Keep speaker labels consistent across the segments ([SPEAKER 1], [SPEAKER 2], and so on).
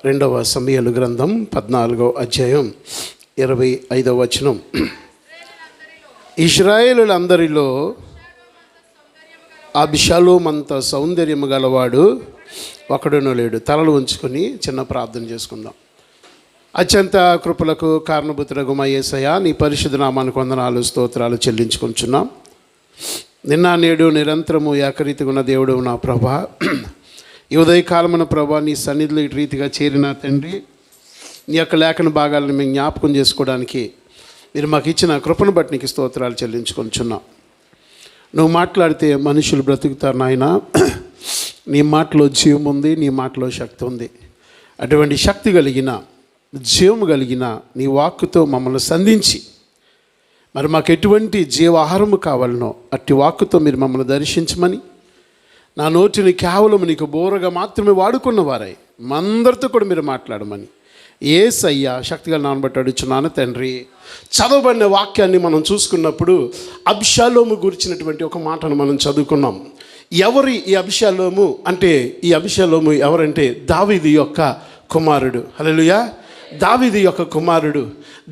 [SPEAKER 1] రెండవ సమూయేలు గ్రంథం 14వ అధ్యాయం 25వ వచనం. ఇశ్రాయేలులందరిలో అబ్షాలోము అంత సౌందర్యము గలవాడు ఒకడునూ లేడు. తలలు ఉంచుకొని చిన్న ప్రార్థన చేసుకుందాం. అత్యంత కృపలకు కారణభూతుడగు మా యేసయ్య, నీ పరిశుద్ధ నామానికి వందనాలు స్తోత్రాలు చెల్లించుకుంటున్నాం. నిన్న నేడు నిరంతరము ఏకరీతిగా ఉన్న దేవుడు నా ప్రభా, ఈ ఉదయకాలమున ప్రభా నీ సన్నిధిలో ఇటు రీతిగా చేరిన తండ్రి, నీ యొక్క లేఖన భాగాలను మేము జ్ఞాపకం చేసుకోవడానికి మీరు మాకు ఇచ్చిన కృపను బట్టి నీకు స్తోత్రాలు చెల్లించుకుంటున్నాం. నువ్వు మాట్లాడితే మనుషులు బ్రతుకుతారు నాయన. నీ మాటలో జీవం ఉంది, నీ మాటలో శక్తి ఉంది. అటువంటి శక్తి కలిగిన జీవము కలిగిన నీ వాక్కుతో మమ్మల్ని సంధించి మరి మాకు ఎటువంటి జీవాహారము కావాలనో అట్టి వాక్కుతో మీరు మమ్మల్ని దర్శించమని, నా నోటిని కేవలం నీకు బోరగా మాత్రమే వాడుకున్న వారై మందరితో కూడా మీరు మాట్లాడమని యేసయ్య శక్తిగా నానబట్టి అడుగుచున్నాను తండ్రి. చదవబడిన వాక్యాన్ని మనం చూసుకున్నప్పుడు అబ్షాలోము గురించినటువంటి ఒక మాటను మనం చదువుకున్నాం. ఎవరి ఈ అబ్షాలోము అంటే, ఈ అబ్షాలోము ఎవరంటే దావీదు యొక్క కుమారుడు. హల్లెలూయా. దావీదు యొక్క కుమారుడు.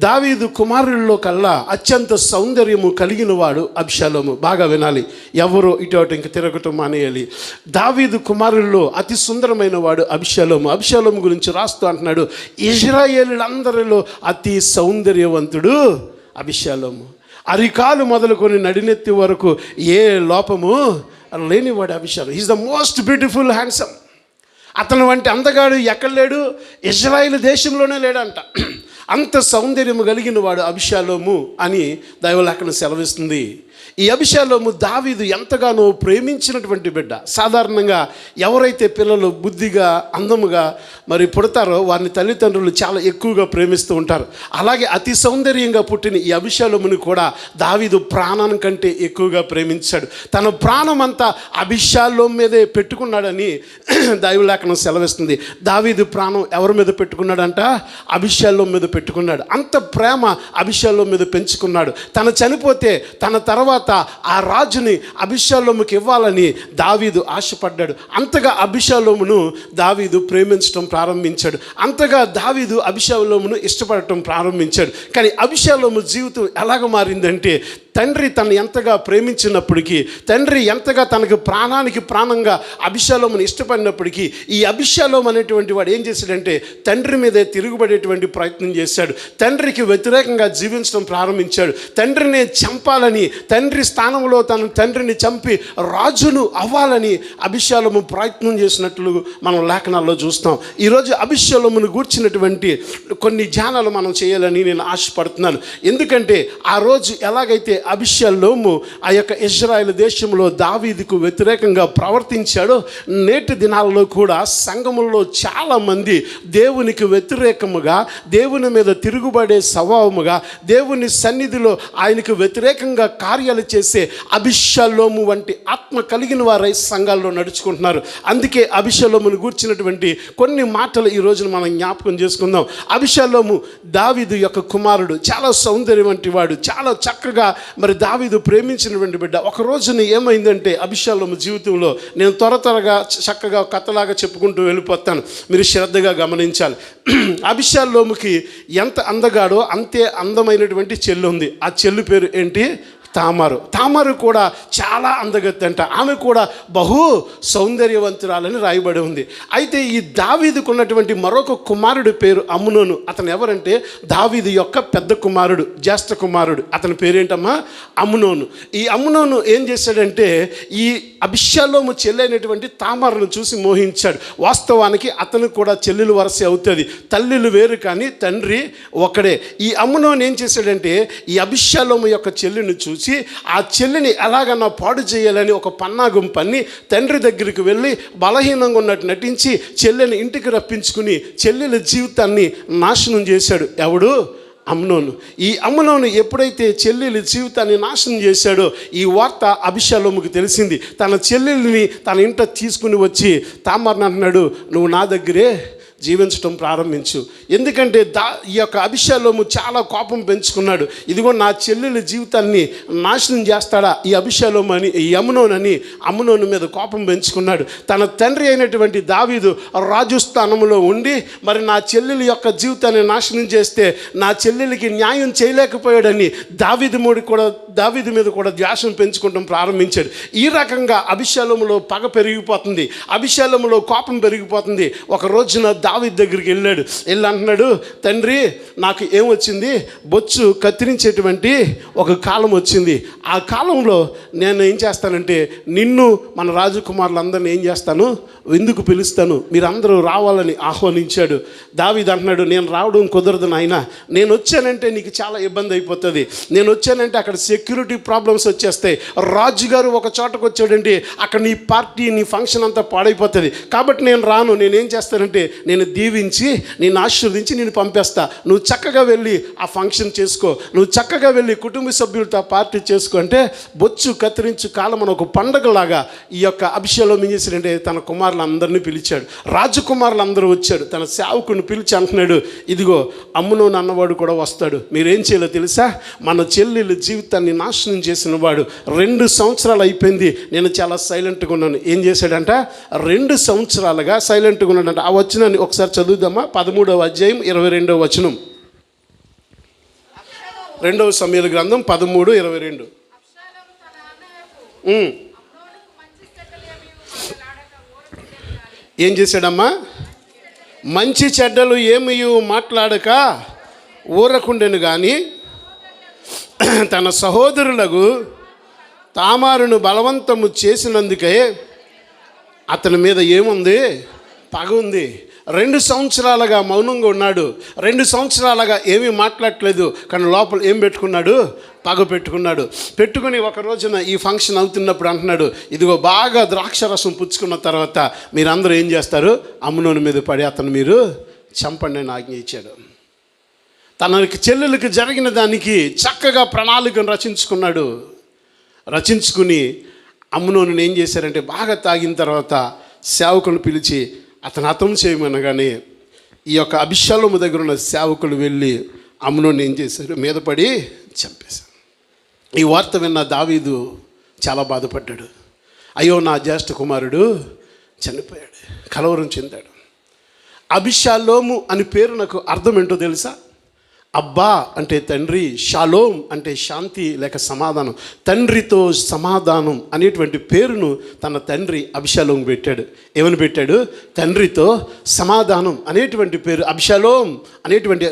[SPEAKER 1] దావీదు కుమారుల్లో కల్లా అత్యంత సౌందర్యము కలిగిన వాడు అబ్షాలోము. బాగా వినాలి, ఎవరో ఇటు అటు ఇంక తిరగటం మానేయాలి. దావీదు కుమారుల్లో అతి సుందరమైన వాడు అబ్షాలోము. అబ్షాలోము గురించి రాస్తూ అంటున్నాడు, ఇశ్రాయేలులందరిలో అతి సౌందర్యవంతుడు అబ్షాలోము. అరికాలు మొదలుకొని నడినెత్తి వరకు ఏ లోపము లేనివాడు అబ్షాలోము. Is the most beautiful handsome. అతను వంటి అందగాడు ఎక్కడ లేడు, ఇజ్రాయేల్ దేశంలోనే లేడంట. అంత సౌందర్యము కలిగిన వాడు అబ్షాలోము అని దైవలేఖనం సెలవిస్తుంది. ఈ అబ్షాలోము దావీదు ఎంతగానో ప్రేమించినటువంటి బిడ్డ. సాధారణంగా ఎవరైతే పిల్లలు బుద్ధిగా అందముగా మరి పుడతారో వారిని తల్లిదండ్రులు చాలా ఎక్కువగా ప్రేమిస్తూ ఉంటారు. అలాగే అతి సౌందర్యంగా పుట్టిన ఈ అబ్షాలోముని కూడా దావీదు ప్రాణం కంటే ఎక్కువగా ప్రేమించాడు. తన ప్రాణం అంతా అబ్షాలోము మీదే పెట్టుకున్నాడని దైవలేఖనం సెలవిస్తుంది. దావీదు ప్రాణం ఎవరి మీద పెట్టుకున్నాడంట? అబ్షాలోము మీద పెట్టుకున్నాడు. అంత ప్రేమ అబ్షాలోము మీద పెంచుకున్నాడు. తను చనిపోతే తన తర్వాత ఆ రాజుని అబ్షాలోముకి ఇవ్వాలని దావీదు ఆశపడ్డాడు. అంతగా అబ్షాలోమును దావీదు ప్రేమించడం ప్రారంభించాడు. అంతగా దావీదు అబ్షాలోమును ఇష్టపడటం ప్రారంభించాడు. కానీ అబ్షాలోము జీవితం ఎలాగ మారిందంటే, తండ్రి తను ఎంతగా ప్రేమించినప్పటికీ, తండ్రి ఎంతగా తనకు ప్రాణానికి ప్రాణంగా అబ్షాలోమును ఇష్టపడినప్పటికీ, ఈ అబ్షాలోము అనేటువంటి వాడు ఏం చేశాడంటే తండ్రి మీదే తిరుగుబడేటువంటి ప్రయత్నం చేశాడు. తండ్రికి వ్యతిరేకంగా జీవించడం ప్రారంభించాడు. తండ్రిని చంపాలని, తండ్రి స్థానంలో తన తండ్రిని చంపి రాజును అవ్వాలని అబ్షాలోము ప్రయత్నం చేసినట్లు మనం లేఖనాల్లో చూస్తాం. ఈరోజు అబ్షాలోమును గూర్చినటువంటి కొన్ని ధ్యానాలు మనం చేయాలని నేను ఆశపడుతున్నాను. ఎందుకంటే ఆ రోజు ఎలాగైతే అబ్షాలోము ఆ యొక్క ఇజ్రాయేల్ దేశంలో దావీదుకు వ్యతిరేకంగా ప్రవర్తించాడో, నేటి దినాల్లో కూడా సంఘములో చాలామంది దేవునికి వ్యతిరేకముగా, దేవుని మీద తిరుగుబడే స్వభావముగా, దేవుని సన్నిధిలో ఆయనకు వ్యతిరేకంగా కార్యాలు చేసే అబ్షాలోము వంటి ఆత్మ కలిగిన వారై సంఘాల్లో నడుచుకుంటున్నారు. అందుకే అబ్షాలోమును గూర్చినటువంటి కొన్ని మాటలు ఈ రోజున మనం జ్ఞాపకం చేసుకుందాం. అబ్షాలోము దావీదు యొక్క కుమారుడు, చాలా సౌందర్యం వంటి వాడు, చాలా చక్కగా మరి దావీదు ప్రేమించినటువంటి బిడ్డ. ఒక రోజున ఏమైందంటే అబ్షాలోము జీవితంలో, నేను త్వరగా చక్కగా కథలాగా చెప్పుకుంటూ వెళ్ళిపోతాను, మీరు శ్రద్ధగా గమనించాలి. అబ్షాలోముకి ఎంత అందగాడో అంతే అందమైనటువంటి చెల్లి ఉంది. ఆ చెల్లి పేరు ఏంటి? తామారు. తామారు కూడా చాలా అందగత్తి అంట. ఆమె కూడా బహు సౌందర్యవంతురాలని రాయబడి ఉంది. అయితే ఈ దావీదుకు ఉన్నటువంటి మరొక కుమారుడి పేరు అమ్నోను. అతను ఎవరంటే దావీదు యొక్క పెద్ద కుమారుడు, జ్యేష్ఠ కుమారుడు. అతని పేరేంటమ్మా? అమ్నోను. ఈ అమ్నోను ఏం చేశాడంటే ఈ అబ్షాలోము చెల్లైనటువంటి తామారును చూసి మోహించాడు. వాస్తవానికి అతను కూడా చెల్లెలు వరస అవుతుంది, తల్లిలు వేరు కానీ తండ్రి ఒకడే. ఈ అమ్నోను ఏం చేశాడంటే ఈ అబ్షాలోము యొక్క చెల్లిని చూసి ఆ చెల్లిని ఎలాగన్నా పాడు చేయాలని ఒక పన్నాగం పన్ని తండ్రి దగ్గరికి వెళ్ళి బలహీనంగా ఉన్నట్టు నటించి చెల్లెని ఇంటికి రప్పించుకుని చెల్లెల జీవితాన్ని నాశనం చేశాడు. ఎవడు? అమ్నోను. ఈ అమ్నోను ఎప్పుడైతే చెల్లెలి జీవితాన్ని నాశనం చేశాడో ఈ వార్త అబ్షాలోముకి తెలిసింది. తన చెల్లెల్ని తన ఇంట తీసుకుని వచ్చి తామారుని అంటున్నాడు, నువ్వు నా దగ్గరే జీవించడం ప్రారంభించు. ఎందుకంటే ఈ యొక్క అభిషాలోము చాలా కోపం పెంచుకున్నాడు. ఇదిగో నా చెల్లెల జీవితాన్ని నాశనం చేస్తాడా ఈ అభిషాలోము అని, ఈ అమ్నోను మీద కోపం పెంచుకున్నాడు. తన తండ్రి అయినటువంటి దావీదు రాజు స్థానంలో ఉండి మరి నా చెల్లెల యొక్క జీవితాన్ని నాశనం చేస్తే నా చెల్లెలకి న్యాయం చేయలేకపోయాడని దావీదు మీద కూడా ద్వేషం పెంచుకోవడం ప్రారంభించాడు. ఈ రకంగా అభిషాలోములో పగ పెరిగిపోతుంది, అభిషాలోములో కోపం పెరిగిపోతుంది. ఒక రోజున దావీదు దగ్గరికి వెళ్ళి అంటున్నాడు, తండ్రి నాకు ఏమొచ్చింది, బొచ్చు కత్తిరించేటువంటి ఒక కాలం వచ్చింది. ఆ కాలంలో నేను ఏం చేస్తానంటే నిన్ను మన రాజకుమారులందరినీ ఏం చేస్తాను, ఎందుకు పిలుస్తాను, మీరందరూ రావాలని ఆహ్వానించాడు. దావీదు అంటున్నాడు, నేను రావడం కుదరదు నాయన, నేను వచ్చానంటే నీకు చాలా ఇబ్బంది అయిపోతుంది, నేను వచ్చానంటే అక్కడ సెక్యూరిటీ ప్రాబ్లమ్స్ వచ్చేస్తాయి, రాజుగారు ఒక చోటకు వచ్చాడంటే అక్కడ నీ పార్టీ నీ ఫంక్షన్ అంతా పాడైపోతుంది, కాబట్టి నేను రాను. నేనేం చేస్తానంటే నేను దీవించి నేను ఆశీర్వదించి నేను పంపేస్తా, నువ్వు చక్కగా వెళ్ళి ఆ ఫంక్షన్ చేసుకో, నువ్వు చక్కగా వెళ్ళి కుటుంబ సభ్యులతో ఆ పార్టీ చేసుకో అంటే బొచ్చు కత్తిరించు కాలం అని ఒక పండగలాగా ఈ యొక్క అభిషేకం ఏం చేశాడంటే తన కుమారులందరినీ పిలిచాడు. రాజకుమారులందరూ వచ్చాడు. తన సేవకుని పిలిచి అంటున్నాడు, ఇదిగో అమ్నోను అన్నవాడు కూడా వస్తాడు, మీరేం చేయాలో తెలుసా, మన చెల్లెల జీవితాన్ని నాశనం చేసిన వాడు 2 సంవత్సరాలు అయిపోయింది, నేను చాలా సైలెంట్గా ఉన్నాను. ఏం చేశాడంట, 2 సంవత్సరాలుగా సైలెంట్గా ఉన్నాడంట. ఆ వచనాన్ని ఒకసారి చదువుదామా, 13వ అధ్యాయం 22వ వచనం, 2వ సమూయేలు గ్రంథం 13:22. ఏం చేశాడమ్మా, మంచి చెడ్డలు ఏమీ మాట్లాడక ఊరకుండెను కానీ తన సహోదరులకు తామారును బలవంతము చేసినందుకే అతని మీద ఏముంది, పగ ఉంది. 2 సంవత్సరాలుగా మౌనంగా ఉన్నాడు, 2 సంవత్సరాలుగా ఏమీ మాట్లాడట్లేదు, కానీ లోపల ఏం పెట్టుకున్నాడు, పగ పెట్టుకుని ఒక రోజున ఈ ఫంక్షన్ అవుతున్నప్పుడు అంటున్నాడు, ఇదిగో బాగా ద్రాక్షరసం పుచ్చుకున్న తర్వాత మీరందరూ ఏం చేస్తారు, అమ్నోను మీద పడి అతను మీరు చంపండి అని ఆజ్ఞ ఇచ్చాడు. తనకి చెల్లెలకు జరిగిన దానికి చక్కగా ప్రణాళికను రచించుకుని అమ్నోను ఏం చేశారంటే బాగా తాగిన తర్వాత సేవకులను పిలిచి అతను హతం చేయమనగానే ఈ యొక్క అభిషాలోము దగ్గర ఉన్న సేవకులు వెళ్ళి అమ్నోను ఏం చేశారు, మీద పడి చంపేశారు. ఈ వార్త విన్న దావీదు చాలా బాధపడ్డాడు. అయ్యో నా జ్యేష్ఠ కుమారుడు చనిపోయాడు, కలవరం చెందాడు. అభిషాలోము అని పేరు నాకు అర్థం ఏంటో తెలుసా, అబ్బా అంటే తండ్రి, షాలోమ్ అంటే శాంతి లేక సమాధానం, తండ్రితో సమాధానం అనేటువంటి పేరును తన తండ్రి అభిషాలోము పెట్టాడు. ఏమని పెట్టాడు, తండ్రితో సమాధానం అనేటువంటి పేరు, అభిషాలోమ్ అనేటువంటి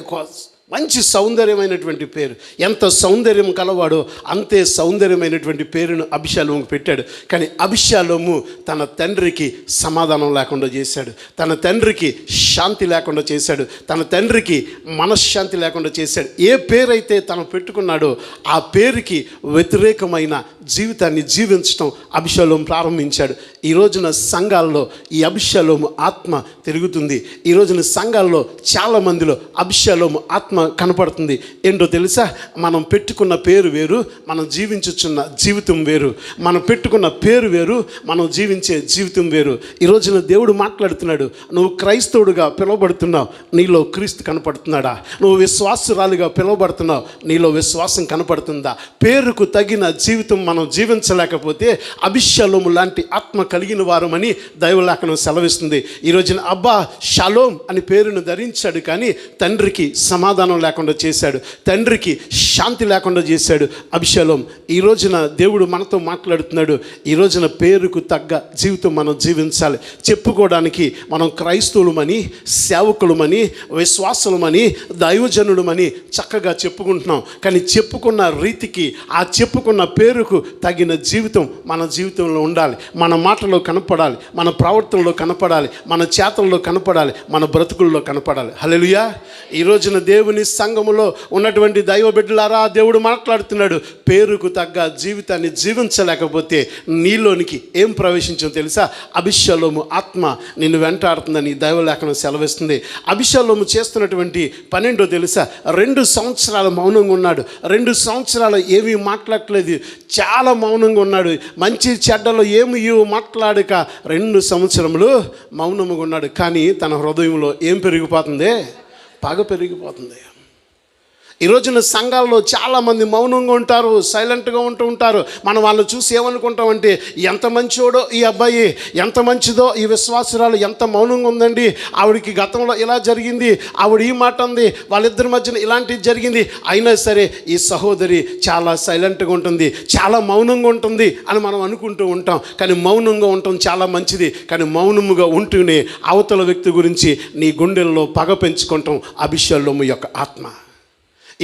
[SPEAKER 1] మంచి సౌందర్యమైనటువంటి పేరు. ఎంత సౌందర్యం కలవాడో అంతే సౌందర్యమైనటువంటి పేరును అభిషాలోముకు పెట్టాడు. కానీ అభిషాలోము తన తండ్రికి సమాధానం లేకుండా చేశాడు, తన తండ్రికి శాంతి లేకుండా చేశాడు, తన తండ్రికి మనశ్శాంతి లేకుండా చేశాడు. ఏ పేరైతే తను పెట్టుకున్నాడో ఆ పేరుకి వ్యతిరేకమైన జీవితాన్ని జీవించడం అభిషాలోము ప్రారంభించాడు. ఈ రోజున సంఘాల్లో ఈ అభిషాలోము ఆత్మ తిరుగుతుంది. ఈ రోజున సంఘాల్లో చాలామందిలో అభిషాలోము ఆత్మ కనపడుతుంది. ఏంటో తెలుసా, మనం పెట్టుకున్న పేరు వేరు, మనం జీవించుచున్న జీవితం వేరు. మనం పెట్టుకున్న పేరు వేరు, మనం జీవించే జీవితం వేరు. ఈ రోజున దేవుడు మాట్లాడుతున్నాడు, నువ్వు క్రైస్తవుడుగా పిలువబడుతున్నావు, నీలో క్రీస్తు కనపడుతున్నాడా? నువ్వు విశ్వాసురాలుగా పిలువబడుతున్నావు, నీలో విశ్వాసం కనపడుతుందా? పేరుకు తగిన జీవితం మనం జీవించలేకపోతే అభిషాలోము లాంటి ఆత్మ కలిగిన వారమని దైవలేఖనం సెలవిస్తుంది. ఈ రోజున అబ్బా షాలోమ్ అని పేరును ధరించాడు, కానీ తండ్రికి సమాధానం లేకుండా చేశాడు, తండ్రికి శాంతి లేకుండా చేశాడు అభిషాలోమ్. ఈ రోజున దేవుడు మనతో మాట్లాడుతున్నాడు. ఈ రోజున పేరుకు తగ్గ జీవితం మనం జీవించాలి. చెప్పుకోవడానికి మనం క్రైస్తవులమని, సేవకులమని, విశ్వాసులమని, దైవజనులమని చక్కగా చెప్పుకుంటున్నాం. కానీ చెప్పుకున్న రీతికి, ఆ చెప్పుకున్న పేరుకు తగిన జీవితం మన జీవితంలో ఉండాలి. మన మాటలో కనపడాలి, మన ప్రవర్తనలో కనపడాలి, మన చేతల్లో కనపడాలి, మన బ్రతుకుల్లో కనపడాలి. హల్లెలూయా. ఈ రోజున దేవుని సంఘములో ఉన్నటువంటి దైవ బిడ్డలారా, దేవుడు మాట్లాడుతున్నాడు, పేరుకు తగ్గ జీవితాన్ని జీవించలేకపోతే నీలోనికి ఏం ప్రవేశించో తెలుసా, అభిషాలోము ఆత్మ నిన్ను వెంటాడుతుందని దైవలేఖనం సెలవిస్తుంది. అభిషాలోము చేస్తున్నటువంటి పనేంటో తెలుసా, 2 సంవత్సరాలు మౌనంగా ఉన్నాడు, 2 సంవత్సరాలు ఏమీ మాట్లాడలేదు, చాలా చాలా మౌనంగా ఉన్నాడు. మంచి చెడ్డలో ఏమి మాట్లాడక 2 సంవత్సరములు మౌనంగా ఉన్నాడు. కానీ తన హృదయంలో ఏం పెరిగిపోతుంది? పగ పెరిగిపోతుంది. ఈ రోజున సంఘాల్లో చాలామంది మౌనంగా ఉంటారు, సైలెంట్గా ఉంటూ ఉంటారు. మనం వాళ్ళని చూసి ఏమనుకుంటామంటే, ఎంత మంచోడో ఈ అబ్బాయి, ఎంత మంచిదో ఈ విశ్వాసురాలు, ఎంత మౌనంగా ఉందండి, ఆవిడికి గతంలో ఇలా జరిగింది, ఆవిడ ఈ మాట ఉంది, వాళ్ళిద్దరి మధ్యన ఇలాంటిది జరిగింది, అయినా సరే ఈ సహోదరి చాలా సైలెంట్గా ఉంటుంది, చాలా మౌనంగా ఉంటుంది అని మనం అనుకుంటూ ఉంటాం. కానీ మౌనంగా ఉండటం చాలా మంచిది. కానీ మౌనముగా ఉంటూనే అవతల వ్యక్తి గురించి నీ గుండెల్లో పగ పెంచుకుంటాం అభిషేకము యొక్క ఆత్మ.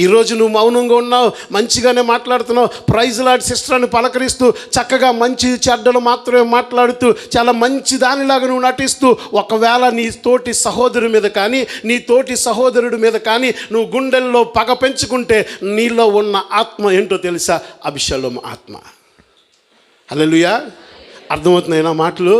[SPEAKER 1] ఈరోజు నువ్వు మౌనంగా ఉన్నావు, మంచిగానే మాట్లాడుతున్నావు, ప్రైజ్ లార్డ్ సిస్టర్ అని పలకరిస్తూ చక్కగా మంచి చెడ్డలు మాత్రమే మాట్లాడుతూ చాలా మంచి దానిలాగా నువ్వు నటిస్తూ, ఒకవేళ నీ తోటి సహోదరుడి మీద కానీ నీ తోటి సహోదరుడి మీద కానీ నువ్వు గుండెల్లో పగ పెంచుకుంటే నీలో ఉన్న ఆత్మ ఏంటో తెలుసా? అభిషేకం ఆత్మ. హల్లెలూయా. అర్థమవుతున్నాయి నా మాటలు?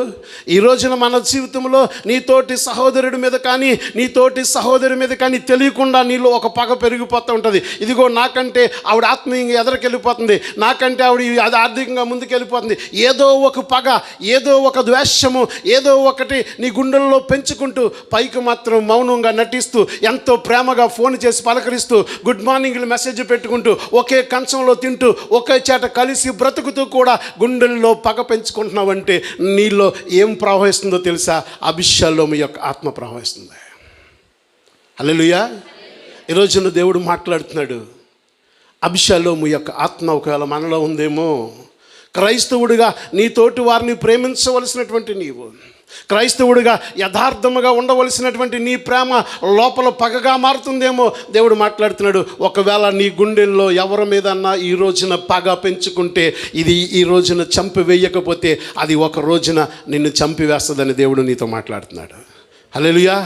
[SPEAKER 1] ఈ రోజున మన జీవితంలో నీతోటి సహోదరుడి మీద కానీ నీతోటి సహోదరి మీద కానీ తెలియకుండా నీలో ఒక పగ పెరిగిపోతూ ఉంటుంది. ఇదిగో నాకంటే ఆవిడ ఆత్మీయంగా ఎదరికెళ్ళిపోతుంది, నాకంటే ఆవిడ అది ఆర్థికంగా ముందుకెళ్ళిపోతుంది. ఏదో ఒక పగ, ఏదో ఒక ద్వేషము, ఏదో ఒకటి నీ గుండెల్లో పెంచుకుంటూ పైకి మాత్రం మౌనంగా నటిస్తూ, ఎంతో ప్రేమగా ఫోన్ చేసి పలకరిస్తూ, గుడ్ మార్నింగ్ మెసేజ్ పెట్టుకుంటూ, ఒకే కంచంలో తింటూ, ఒకే చేట కలిసి బ్రతుకుతూ కూడా గుండెల్లో పగ పెంచుకుంటున్నావు అంటే నీలో ఏం ప్రవహిస్తుందో తెలుసా? అభిషేకం యొక్క ఆత్మ ప్రవహిస్తుంది. హల్లెలూయా. ఈరోజున దేవుడు మాట్లాడుతున్నాడు. అభిషేకం యొక్క ఆత్మ ఒకవేళ మనలో ఉందేమో. క్రైస్తవుడిగా నీతోటి వారిని ప్రేమించవలసినటువంటి నీవు, క్రైస్తవుడిగా యథార్థముగా ఉండవలసినటువంటి నీ ప్రేమ లోపల పగగా మారుతుందేమో. దేవుడు మాట్లాడుతున్నాడు, ఒకవేళ నీ గుండెల్లో ఎవరి మీదన్నా ఈ రోజున పగ పెంచుకుంటే, ఇది ఈ రోజున చంపివేయకపోతే అది ఒక రోజున నిన్ను చంపివేస్తుందని దేవుడు నీతో మాట్లాడుతున్నాడు. హల్లెలూయా.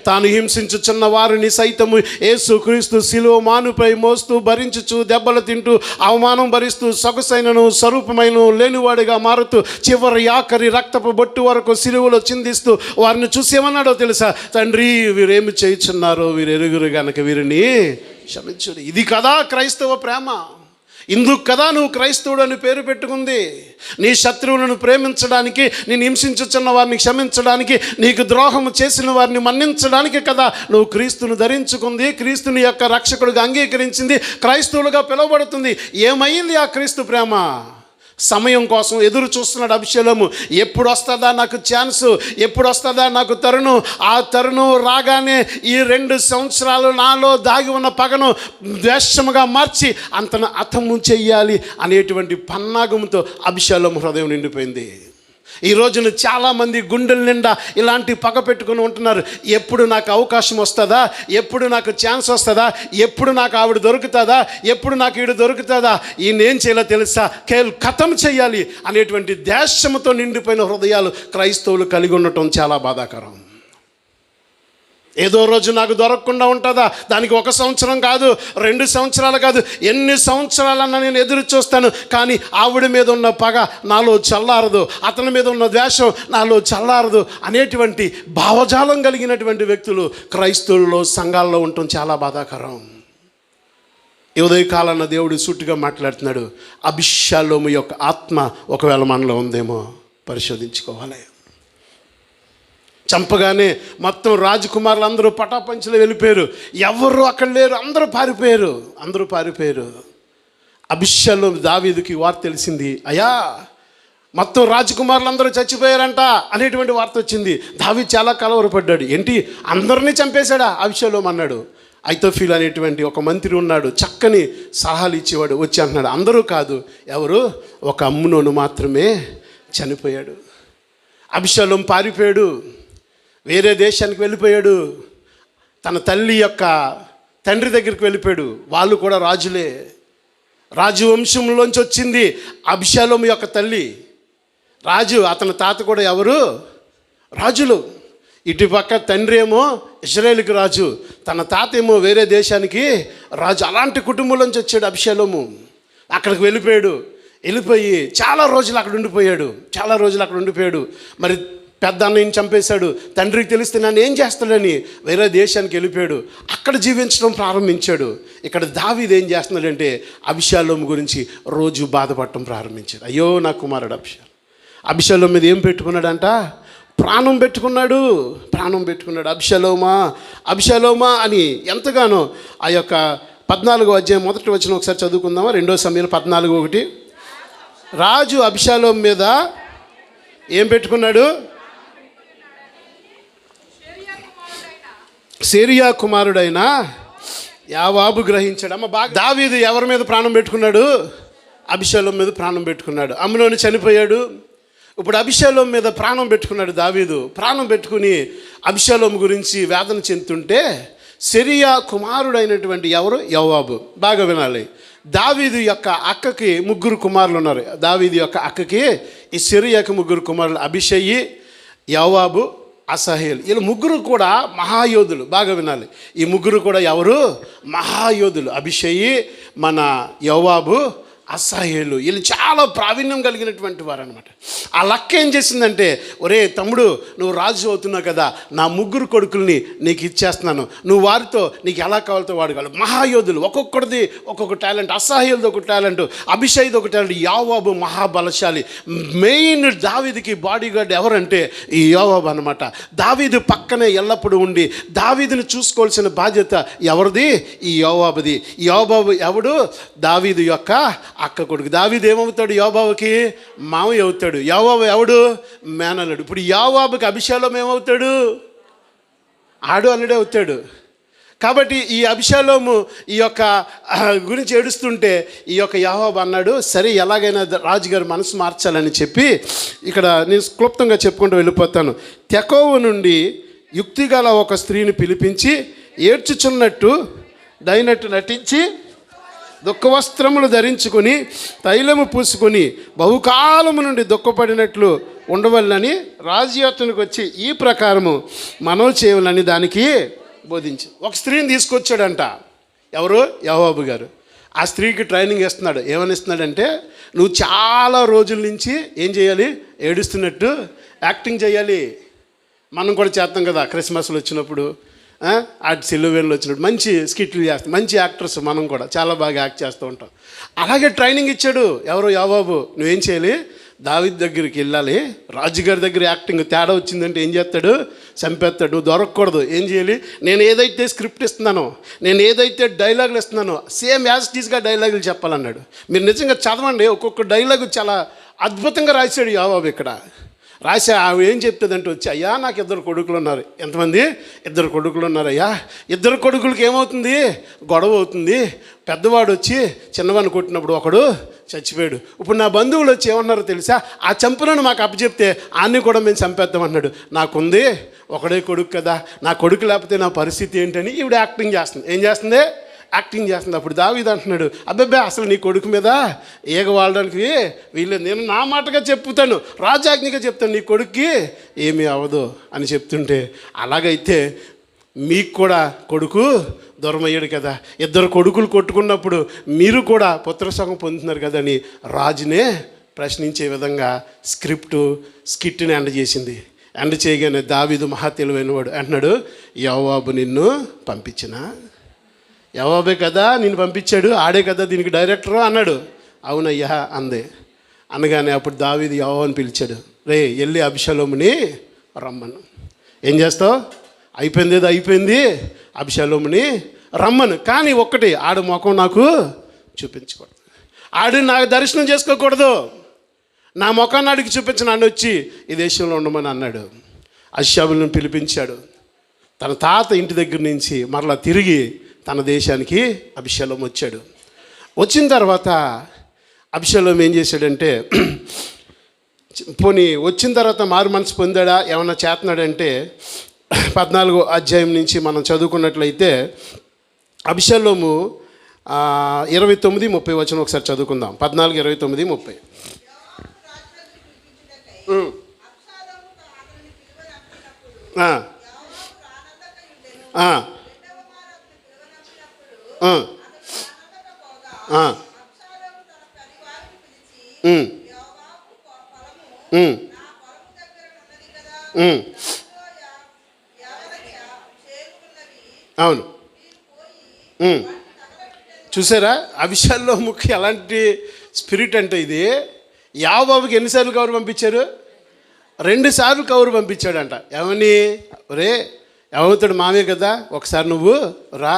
[SPEAKER 1] తాను హింసించుచున్న వారిని సైతము యేసుక్రీస్తు శిలువ మానుపై మోస్తూ భరించుచు దెబ్బలు తింటూ అవమానం భరిస్తూ సొగసైనను స్వరూపమైన లేనివాడిగా మారుతూ చివరి ఆఖరి రక్తపు బొట్టు వరకు శిలువలో చిందిస్తూ వారిని చూసి ఏమన్నాడో తెలుసా? తండ్రి, వీరేమి చేయుచున్నారో వీరు ఎరుగురు గనక వీరిని క్షమించుడు. ఇది కదా క్రైస్తవ ప్రేమ. ఇందుకు కదా నువ్వు క్రైస్తవుడు అని పేరు పెట్టుకుంది. నీ శత్రువులను ప్రేమించడానికి, నేను హింసించుచున్న వారిని క్షమించడానికి, నీకు ద్రోహం చేసిన వారిని మన్నించడానికి కదా నువ్వు క్రీస్తును ధరించుకుంది, క్రీస్తుని యొక్క రక్షకుడిగా అంగీకరించింది, క్రైస్తవులుగా పిలువబడుతుంది. ఏమైంది ఆ క్రీస్తు ప్రేమ? సమయం కోసం ఎదురు చూస్తున్నాడు అభిషేకము. ఎప్పుడు వస్తుందా నాకు ఛాన్సు, ఎప్పుడు వస్తుందా నాకు తరుణం? ఆ తరుణం రాగానే ఈ 2 సంవత్సరాలు నాలో దాగి ఉన్న పగను ద్వేషముగా మార్చి అంతను అతము చెయ్యాలి అనేటువంటి పన్నాగంతో అభిషేకం హృదయం నిండిపోయింది. ఈ రోజున చాలామంది గుండెల నిండా ఇలాంటి పగ పెట్టుకుని ఉంటున్నారు. ఎప్పుడు నాకు అవకాశం వస్తుందా, ఎప్పుడు నాకు ఛాన్స్ వస్తుందా, ఎప్పుడు నాకు ఆవిడ దొరుకుతుందా, ఎప్పుడు నాకు ఈడు దొరుకుతుందా, ఈయనేం చేయాలో తెలుసా, ఖతం చేయాలి అనేటువంటి దేశంతో నిండిపోయిన హృదయాలు క్రైస్తవులు కలిగి ఉండటం చాలా బాధాకరం. ఏదో రోజు నాకు దొరకకుండా ఉంటుందా, దానికి 1 సంవత్సరం కాదు, 2 సంవత్సరాలు కాదు, ఎన్ని సంవత్సరాలన్నా నేను ఎదురు చూస్తాను, కానీ ఆవిడ మీద ఉన్న పగ నాలో చల్లారదు, అతని మీద ఉన్న ద్వేషం నాలో చల్లారదు అనేటువంటి భావజాలం కలిగినటువంటి వ్యక్తులు క్రైస్తవుల్లో సంఘాల్లో ఉండటం చాలా బాధాకరం. ఈ ఉదయకాలన్న దేవుడు సూటిగా మాట్లాడుతున్నాడు. అభిషేకం యొక్క ఆత్మ ఒకవేళ మనలో ఉందేమో పరిశోధించుకోవాలి. చంపగానే మొత్తం రాజకుమారులు అందరూ పటాపంచలు వెళ్ళిపోయారు, ఎవరు అక్కడ లేరు, అందరూ పారిపోయారు. అభిషేకం దావీదుకి వార్త తెలిసింది. అయ్యా, మొత్తం రాజకుమారులు అందరూ చచ్చిపోయారంట అనేటువంటి వార్త వచ్చింది. దావీదు చాలా కలవరపడ్డాడు. ఏంటి, అందరినీ చంపేశాడా? అభిషేకం అన్నాడు. ఐతోఫీల్ అనేటువంటి ఒక మంత్రి ఉన్నాడు, చక్కని సలహాలు ఇచ్చేవాడు. వచ్చి అంటున్నాడు, అందరూ కాదు, ఎవరు, ఒక అమ్నోను మాత్రమే చనిపోయాడు. అభిషేకం పారిపోయాడు, వేరే దేశానికి వెళ్ళిపోయాడు, తన తల్లి యొక్క తండ్రి దగ్గరికి వెళ్ళిపోయాడు. వాళ్ళు కూడా రాజులే, రాజు వంశంలోంచి వచ్చింది అభిషేకం యొక్క తల్లి. రాజు, అతని తాత కూడా ఎవరు, రాజులు. ఇటుపక్క తండ్రి ఏమో ఇశ్రాయేలుకి రాజు, తన తాత ఏమో వేరే దేశానికి రాజు. అలాంటి కుటుంబంలోంచి వచ్చాడు అభిషేకము. అక్కడికి వెళ్ళిపోయి చాలా రోజులు అక్కడ ఉండిపోయాడు. మరి పెద్ద అన్నయ్యని చంపేశాడు, తండ్రికి తెలిస్తే నన్ను ఏం చేస్తాడని వేరే దేశానికి వెళ్ళిపోయాడు, అక్కడ జీవించడం ప్రారంభించాడు. ఇక్కడ దావీదు ఏం చేస్తున్నాడంటే అబిషాలోము గురించి రోజు బాధపడటం ప్రారంభించాడు. అయ్యో నా కుమారుడు అబిషాలోము మీద ఏం పెట్టుకున్నాడంట? ప్రాణం పెట్టుకున్నాడు. అబిషాలోమా అని ఎంతగానో ఆ యొక్క 14వ అధ్యాయం 1వ వచనం ఒకసారి చదువుకుందామా? 2 సమూయేలు 14:1. రాజు అబిషాలోము మీద ఏం పెట్టుకున్నాడు? సెరూయా కుమారుడైన యోవాబు గ్రహించాడు. బాగా దావీదు ఎవరి మీద ప్రాణం పెట్టుకున్నాడు? అబిషాలోము మీద ప్రాణం పెట్టుకున్నాడు. అమ్నోను చనిపోయాడు, ఇప్పుడు అబిషాలోము మీద ప్రాణం పెట్టుకున్నాడు దావీదు. ప్రాణం పెట్టుకుని అబిషాలోము గురించి వేదన చెందుతుంటే సెరూయా కుమారుడైనటువంటి ఎవరు? యోవాబు. బాగా వినాలి. దావీదు యొక్క అక్కకి 3 కుమారులు ఉన్నారు. దావీదు యొక్క అక్కకి ఈ సెరూయాకి 3 కుమారులు, అబిషయి, యోవాబు, అసహేల్. వీళ్ళు 3 కూడా మహాయోధులు. బాగా వినాలి. ఈ 3 కూడా ఎవరు? మహాయోధులు. అబిషయి, మన యోవాబు, అసహేలు. వీళ్ళు చాలా ప్రావీణ్యం కలిగినటువంటి వారు అనమాట. ఆ లక్క ఏం చేసిందంటే, ఒరే తమ్ముడు, నువ్వు రాజు అవుతున్నావు కదా, నా 3 కొడుకుల్ని నీకు ఇచ్చేస్తున్నాను, నువ్వు వారితో నీకు ఎలా కావాలో వాడగలవు. మహాయోధులు, ఒక్కొక్కడిది ఒక్కొక్క టాలెంట్. అసహేలుది ఒక టాలెంట్, అబిషయిది ఒక టాలెంట్, యోవాబు మహాబలశాలి. మెయిన్ దావీదుకి బాడీ గార్డ్ ఎవరంటే ఈ యోవాబు అనమాట. దావీదు పక్కనే ఎల్లప్పుడూ ఉండి దావీదుని చూసుకోవాల్సిన బాధ్యత ఎవరిది? ఈ యోవాబుది. యోవాబు ఎవడు? దావీదు యొక్క అక్క కొడుకు. దావీదు ఏమవుతాడు? యోవాబుకి మామయ్య అవుతాడు. యోవాబు ఎవడు? మేనల్లుడు. ఇప్పుడు యోవాబుకి అబిషాలోము ఏమవుతాడు? ఆడు అల్లుడే అవుతాడు. కాబట్టి ఈ అబిషాలోము ఈ యొక్క గురించి ఏడుస్తుంటే ఈ యొక్క యోవాబు అన్నాడు, సరే ఎలాగైనా రాజుగారు మనసు మార్చాలని చెప్పి, ఇక్కడ నేను క్లుప్తంగా చెప్పుకుంటూ వెళ్ళిపోతాను. తెకోవ నుండి యుక్తిగల ఒక స్త్రీని పిలిపించి ఏడ్చుచున్నట్టు నటించి దుఃఖవస్త్రములు ధరించుకొని తైలము పూసుకొని బహుకాలము నుండి దుఃఖపడినట్లు ఉండవల్లని రాజయోత్తునికి వచ్చి ఈ ప్రకారము మనవి చేయవలని దానికి బోధించి ఒక స్త్రీని తీసుకొచ్చాడంట. ఎవరు? యోవాబు గారు. ఆ స్త్రీకి ట్రైనింగ్ ఇస్తున్నాడు. ఏమని ఇస్తున్నాడంటే, నువ్వు చాలా రోజుల నుంచి ఏం చేయాలి? ఏడుస్తున్నట్టు యాక్టింగ్ చేయాలి. మనం కూడా చేస్తాం కదా, క్రిస్మస్లు వచ్చినప్పుడు, సిల్లువేన్లు వచ్చినప్పుడు మంచి స్కిట్లు చేస్తాం. మంచి యాక్టర్స్ మనం కూడా చాలా బాగా యాక్ట్ చేస్తూ ఉంటాం. అలాగే ట్రైనింగ్ ఇచ్చాడు. ఎవరు? యోవాబు. నువ్వేం చేయాలి? దావీదు దగ్గరికి వెళ్ళాలి. రాజుగారి దగ్గర యాక్టింగ్ తేడా వచ్చిందంటే ఏం చేస్తాడు? చంపేస్తాడు. నువ్వు దొరకకూడదు. ఏం చేయాలి? నేను ఏదైతే స్క్రిప్ట్ ఇస్తున్నానో, నేను ఏదైతే డైలాగులు ఇస్తున్నానో సేమ్ యాజ్ ఇట్ ఈస్గా డైలాగులు చెప్పాలన్నాడు. మీరు నిజంగా చదవండి, ఒక్కొక్క డైలాగు చాలా అద్భుతంగా రాశాడు యోవాబు. ఇక్కడ రాశా ఆమె ఏం చెప్తుందంటే వచ్చి, అయ్యా నాకు 2 కొడుకులు ఉన్నారు. ఎంతమంది? 2 కొడుకులు ఉన్నారయ్యా. 2 కొడుకులకి ఏమవుతుంది? గొడవ అవుతుంది. పెద్దవాడు వచ్చి చిన్నవాడిని కొట్టినప్పుడు ఒకడు చచ్చిపోయాడు. ఇప్పుడు నా బంధువులు వచ్చి ఏమన్నారో తెలుసా? ఆ చంపులను మాకు అప్పచెప్తే ఆన్ని కూడా మేము చంపేద్దామన్నాడు. నాకుంది ఒకడే కొడుకు కదా, నా కొడుకు లేకపోతే నా పరిస్థితి ఏంటని ఈవిడ యాక్టింగ్ చేస్తుంది. ఏం చేస్తుంది? యాక్టింగ్ చేస్తుంది. అప్పుడు దావీదు అంటున్నాడు, అబ్బాబ్బే అసలు నీ కొడుకు మీద ఏగ వాడడానికి వీళ్ళేది, నేను నా మాటగా చెప్తాను, రాజాజ్ఞగా చెప్తాను, నీ కొడుక్కి ఏమీ అవ్వదు అని చెప్తుంటే, అలాగైతే మీకు కూడా కొడుకు దూరం అయ్యాడు కదా, 2 కొడుకులు కొట్టుకున్నప్పుడు మీరు కూడా పుత్రసుఖం పొందుతున్నారు కదని రాజునే ప్రశ్నించే విధంగా స్కిట్ని ఎండ్ చేసింది. ఎండ్ చేయగానే దావీదు మహా తెలివైనవాడు అంటున్నాడు, యోవాబు నిన్ను పంపించిన, యోవాబే కదా నిన్ను పంపించాడు, ఆడే కదా దీనికి డైరెక్టరు అన్నాడు. అవునయ్యా అందే. అనగానే అప్పుడు దావీదు యోవాబుని పిలిచాడు, రే వెళ్ళి అబిషాలోముని రమ్మను. ఏం చేస్తావు? అయిపోయింది, అబిషాలోముని రమ్మను. కానీ ఒక్కటి, ఆడు ముఖం నాకు చూపించకూడదు, ఆడు నాకు దర్శనం చేసుకోకూడదు, నా ముఖాన్ని ఆడికి చూపించి నన్ను వచ్చి ఈ దేశంలో ఉండమని అన్నాడు. అష్షాబులను పిలిపించాడు. తన తాత ఇంటి దగ్గర నుంచి మరలా తిరిగి తన దేశానికి అబిషాలోము వచ్చాడు. వచ్చిన తర్వాత అబిషాలోము ఏం చేశాడంటే, పోనీ వచ్చిన తర్వాత మారు మనసు పొందాడా, ఏమన్నా చేస్తున్నాడంటే 14వ అధ్యాయం నుంచి మనం చదువుకున్నట్లయితే అబిషాలోము 29-30 వచనం ఒకసారి చదువుకుందాం. 14, 29, 30. చూసారా అభిషాలోముకి ఎలాంటి స్పిరిట్ అంటే ఇది. యాకోబుకి ఎన్నిసార్లు కౌరు పంపించారు? 2 సార్లు కౌరు పంపించాడంట. ఏమని? ఒరే ఏమవుతాడు మామే కదా, ఒకసారి నువ్వు రా,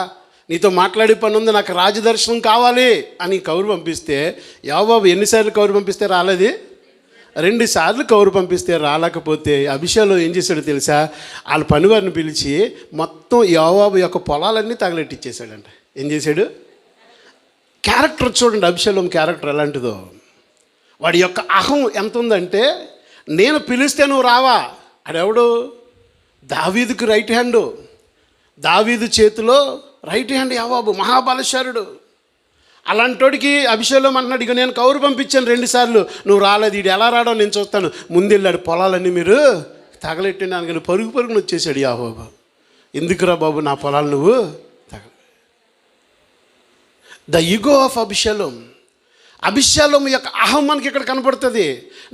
[SPEAKER 1] నీతో మాట్లాడే పని ఉంది, నాకు రాజదర్శనం కావాలి అని కౌరు పంపిస్తే యాకోబు ఎన్నిసార్లు కౌరు పంపిస్తే రాలేదు? 2 సార్లు కౌరు పంపిస్తే రాలేకపోతే అభిషాలో ఏం చేశాడో తెలుసా? వాళ్ళ పనివారిని పిలిచి మొత్తం యాకోబు యొక్క పొలాలన్నీ తగలెట్టిచ్చేసాడంట. ఏం చేశాడు? క్యారెక్టర్ చూడండి, అభిషాలోం క్యారెక్టర్ ఎలాంటిదో. వాడి యొక్క అహం ఎంత ఉందంటే, నేను పిలిస్తే నువ్వు రావా. అడెవడు? దావీదుకు రైట్ హ్యాండు. దావీదు చేతిలో రైట్ హ్యాండ్ యాకోబు, మహాబలశాలుడు. అలాంటోడికి అభిషేకం అంటున్నాడు, ఇక నేను కౌరు పంపించాను 2 సార్లు, నువ్వు రాలేదు, ఇది ఎలా రావడం నేను చూస్తాను, ముందెళ్ళాడు, పొలాలన్నీ మీరు తగలెట్టిన అనుకుని పరుగున వచ్చేసాడు యాకోబు. ఎందుకురా బాబు నా పొలాలు నువ్వు ద ఈగో ఆఫ్ అభిషేకం. అభిషేకం యొక్క అహం మనకి ఇక్కడ కనపడుతుంది.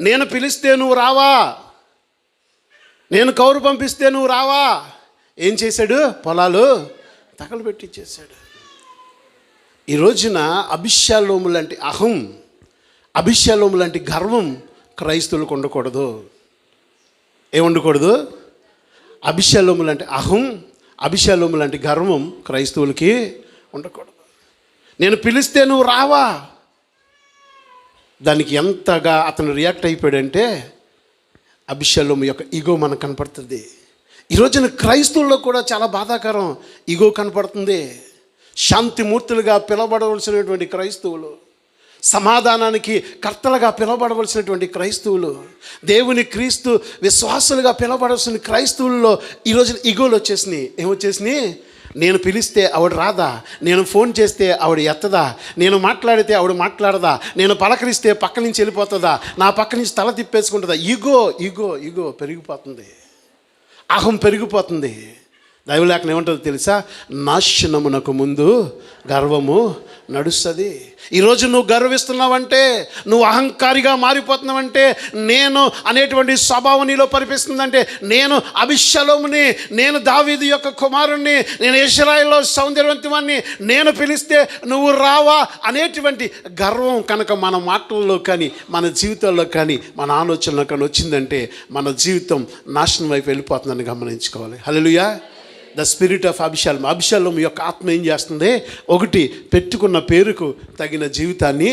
[SPEAKER 1] నేను పిలిస్తే నువ్వు రావా, నేను కౌరు పంపిస్తే నువ్వు రావా. ఏం చేశాడు? పొలాలు తగలబెట్టించేశాడు. ఈ రోజున అభిషేకం లాంటి అహం, అభిషేకం లాంటి గర్వం క్రైస్తవులకు ఉండకూడదు. ఏముండకూడదు? అభిషేకం లాంటి అహం, అభిషేకం లాంటి గర్వం క్రైస్తవులకి ఉండకూడదు. నేను పిలిస్తే నువ్వు రావా. దానికి ఎంతగా అతను రియాక్ట్ అయిపోయాడంటే అభిషేకం యొక్క ఈగో మనకు కనపడుతుంది. ఈ రోజున క్రైస్తవుల్లో కూడా చాలా బాధాకరం ఈగో కనపడుతుంది. శాంతిమూర్తులుగా పిలవబడవలసినటువంటి క్రైస్తవులు, సమాధానానికి కర్తలుగా పిలవబడవలసినటువంటి క్రైస్తవులు, దేవుని క్రీస్తు విశ్వాసులుగా పిలవబడవలసిన క్రైస్తవుల్లో ఈ రోజున ఈగోలు వచ్చేసినాయి. ఏమొచ్చేసినాయి? నేను పిలిస్తే ఆవిడ రాదా, నేను ఫోన్ చేస్తే ఆవిడ ఎత్తదా, నేను మాట్లాడితే ఆవిడ మాట్లాడదా, నేను పలకరిస్తే పక్క నుంచి వెళ్ళిపోతుందా, నా పక్క నుంచి తల తిప్పేసుకుంటుందా. ఈగో ఈగో ఈగో పెరిగిపోతుంది, అహం పెరిగిపోతుంది. దైవలేఖనం ఏమంటుందో తెలుసా? నాశనమునకు ముందు గర్వము నడుస్తుంది. ఈరోజు నువ్వు గర్విస్తున్నావంటే, నువ్వు అహంకారిగా మారిపోతున్నావంటే, నేను అనేటువంటి స్వభావం నీలో పరిపిస్తుందంటే, నేను అభిషేకముని, నేను దావీదు యొక్క కుమారుణ్ణి, నేను ఇశ్రాయేలులో సౌందర్యవంతువాన్ని, నేను పిలిస్తే నువ్వు రావా అనేటువంటి గర్వం కనుక మన మాటల్లో కానీ, మన జీవితాల్లో కానీ, మన ఆలోచనలో కానీ వచ్చిందంటే మన జీవితం నాశనం వైపు వెళ్ళిపోతుందని గమనించుకోవాలి. హల్లెలూయా. ద స్పిరిట్ ఆఫ్ అభిషేకం. అభిషేకం యొక్క ఆత్మ ఏం చేస్తుంది? ఒకటి, పెట్టుకున్న పేరుకు తగిన జీవితాన్ని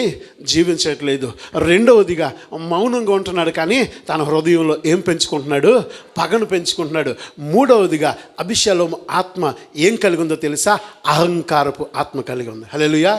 [SPEAKER 1] జీవించట్లేదు. రెండవదిగా మౌనంగా ఉంటున్నాడు, కానీ తన హృదయంలో ఏం పెంచుకుంటున్నాడు? పగను పెంచుకుంటున్నాడు. మూడవదిగా అభిషేకం ఆత్మ ఏం కలిగి ఉందో తెలుసా? అహంకారపు ఆత్మ కలిగి ఉంది. హల్లెలూయా.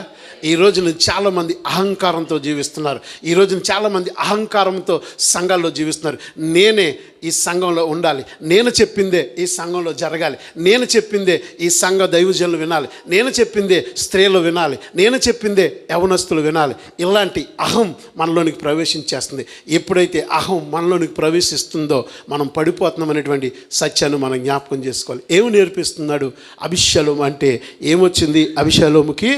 [SPEAKER 1] ఈ రోజున చాలామంది అహంకారంతో జీవిస్తున్నారు. ఈ రోజున చాలామంది అహంకారంతో సంఘాల్లో జీవిస్తున్నారు. నేనే ఈ సంఘంలో ఉండాలి, నేను చెప్పిందే ఈ సంఘంలో జరగాలి, నేను చెప్పిందే ఈ సంఘ దైవజనులు వినాలి, నేను చెప్పిందే స్త్రీలు వినాలి, నేను చెప్పిందే యవనస్తులు వినాలి. ఇలాంటి అహం మనలోనికి ప్రవేశించేస్తుంది. ఎప్పుడైతే అహం మనలోనికి ప్రవేశిస్తుందో మనం పడిపోతున్నాం అనేటువంటి సత్యాన్ని మనం జ్ఞాపకం చేసుకోవాలి. ఏమి నేర్పిస్తున్నాడు అభిషేకం అంటే? ఏమొచ్చింది అభిషేకంకి?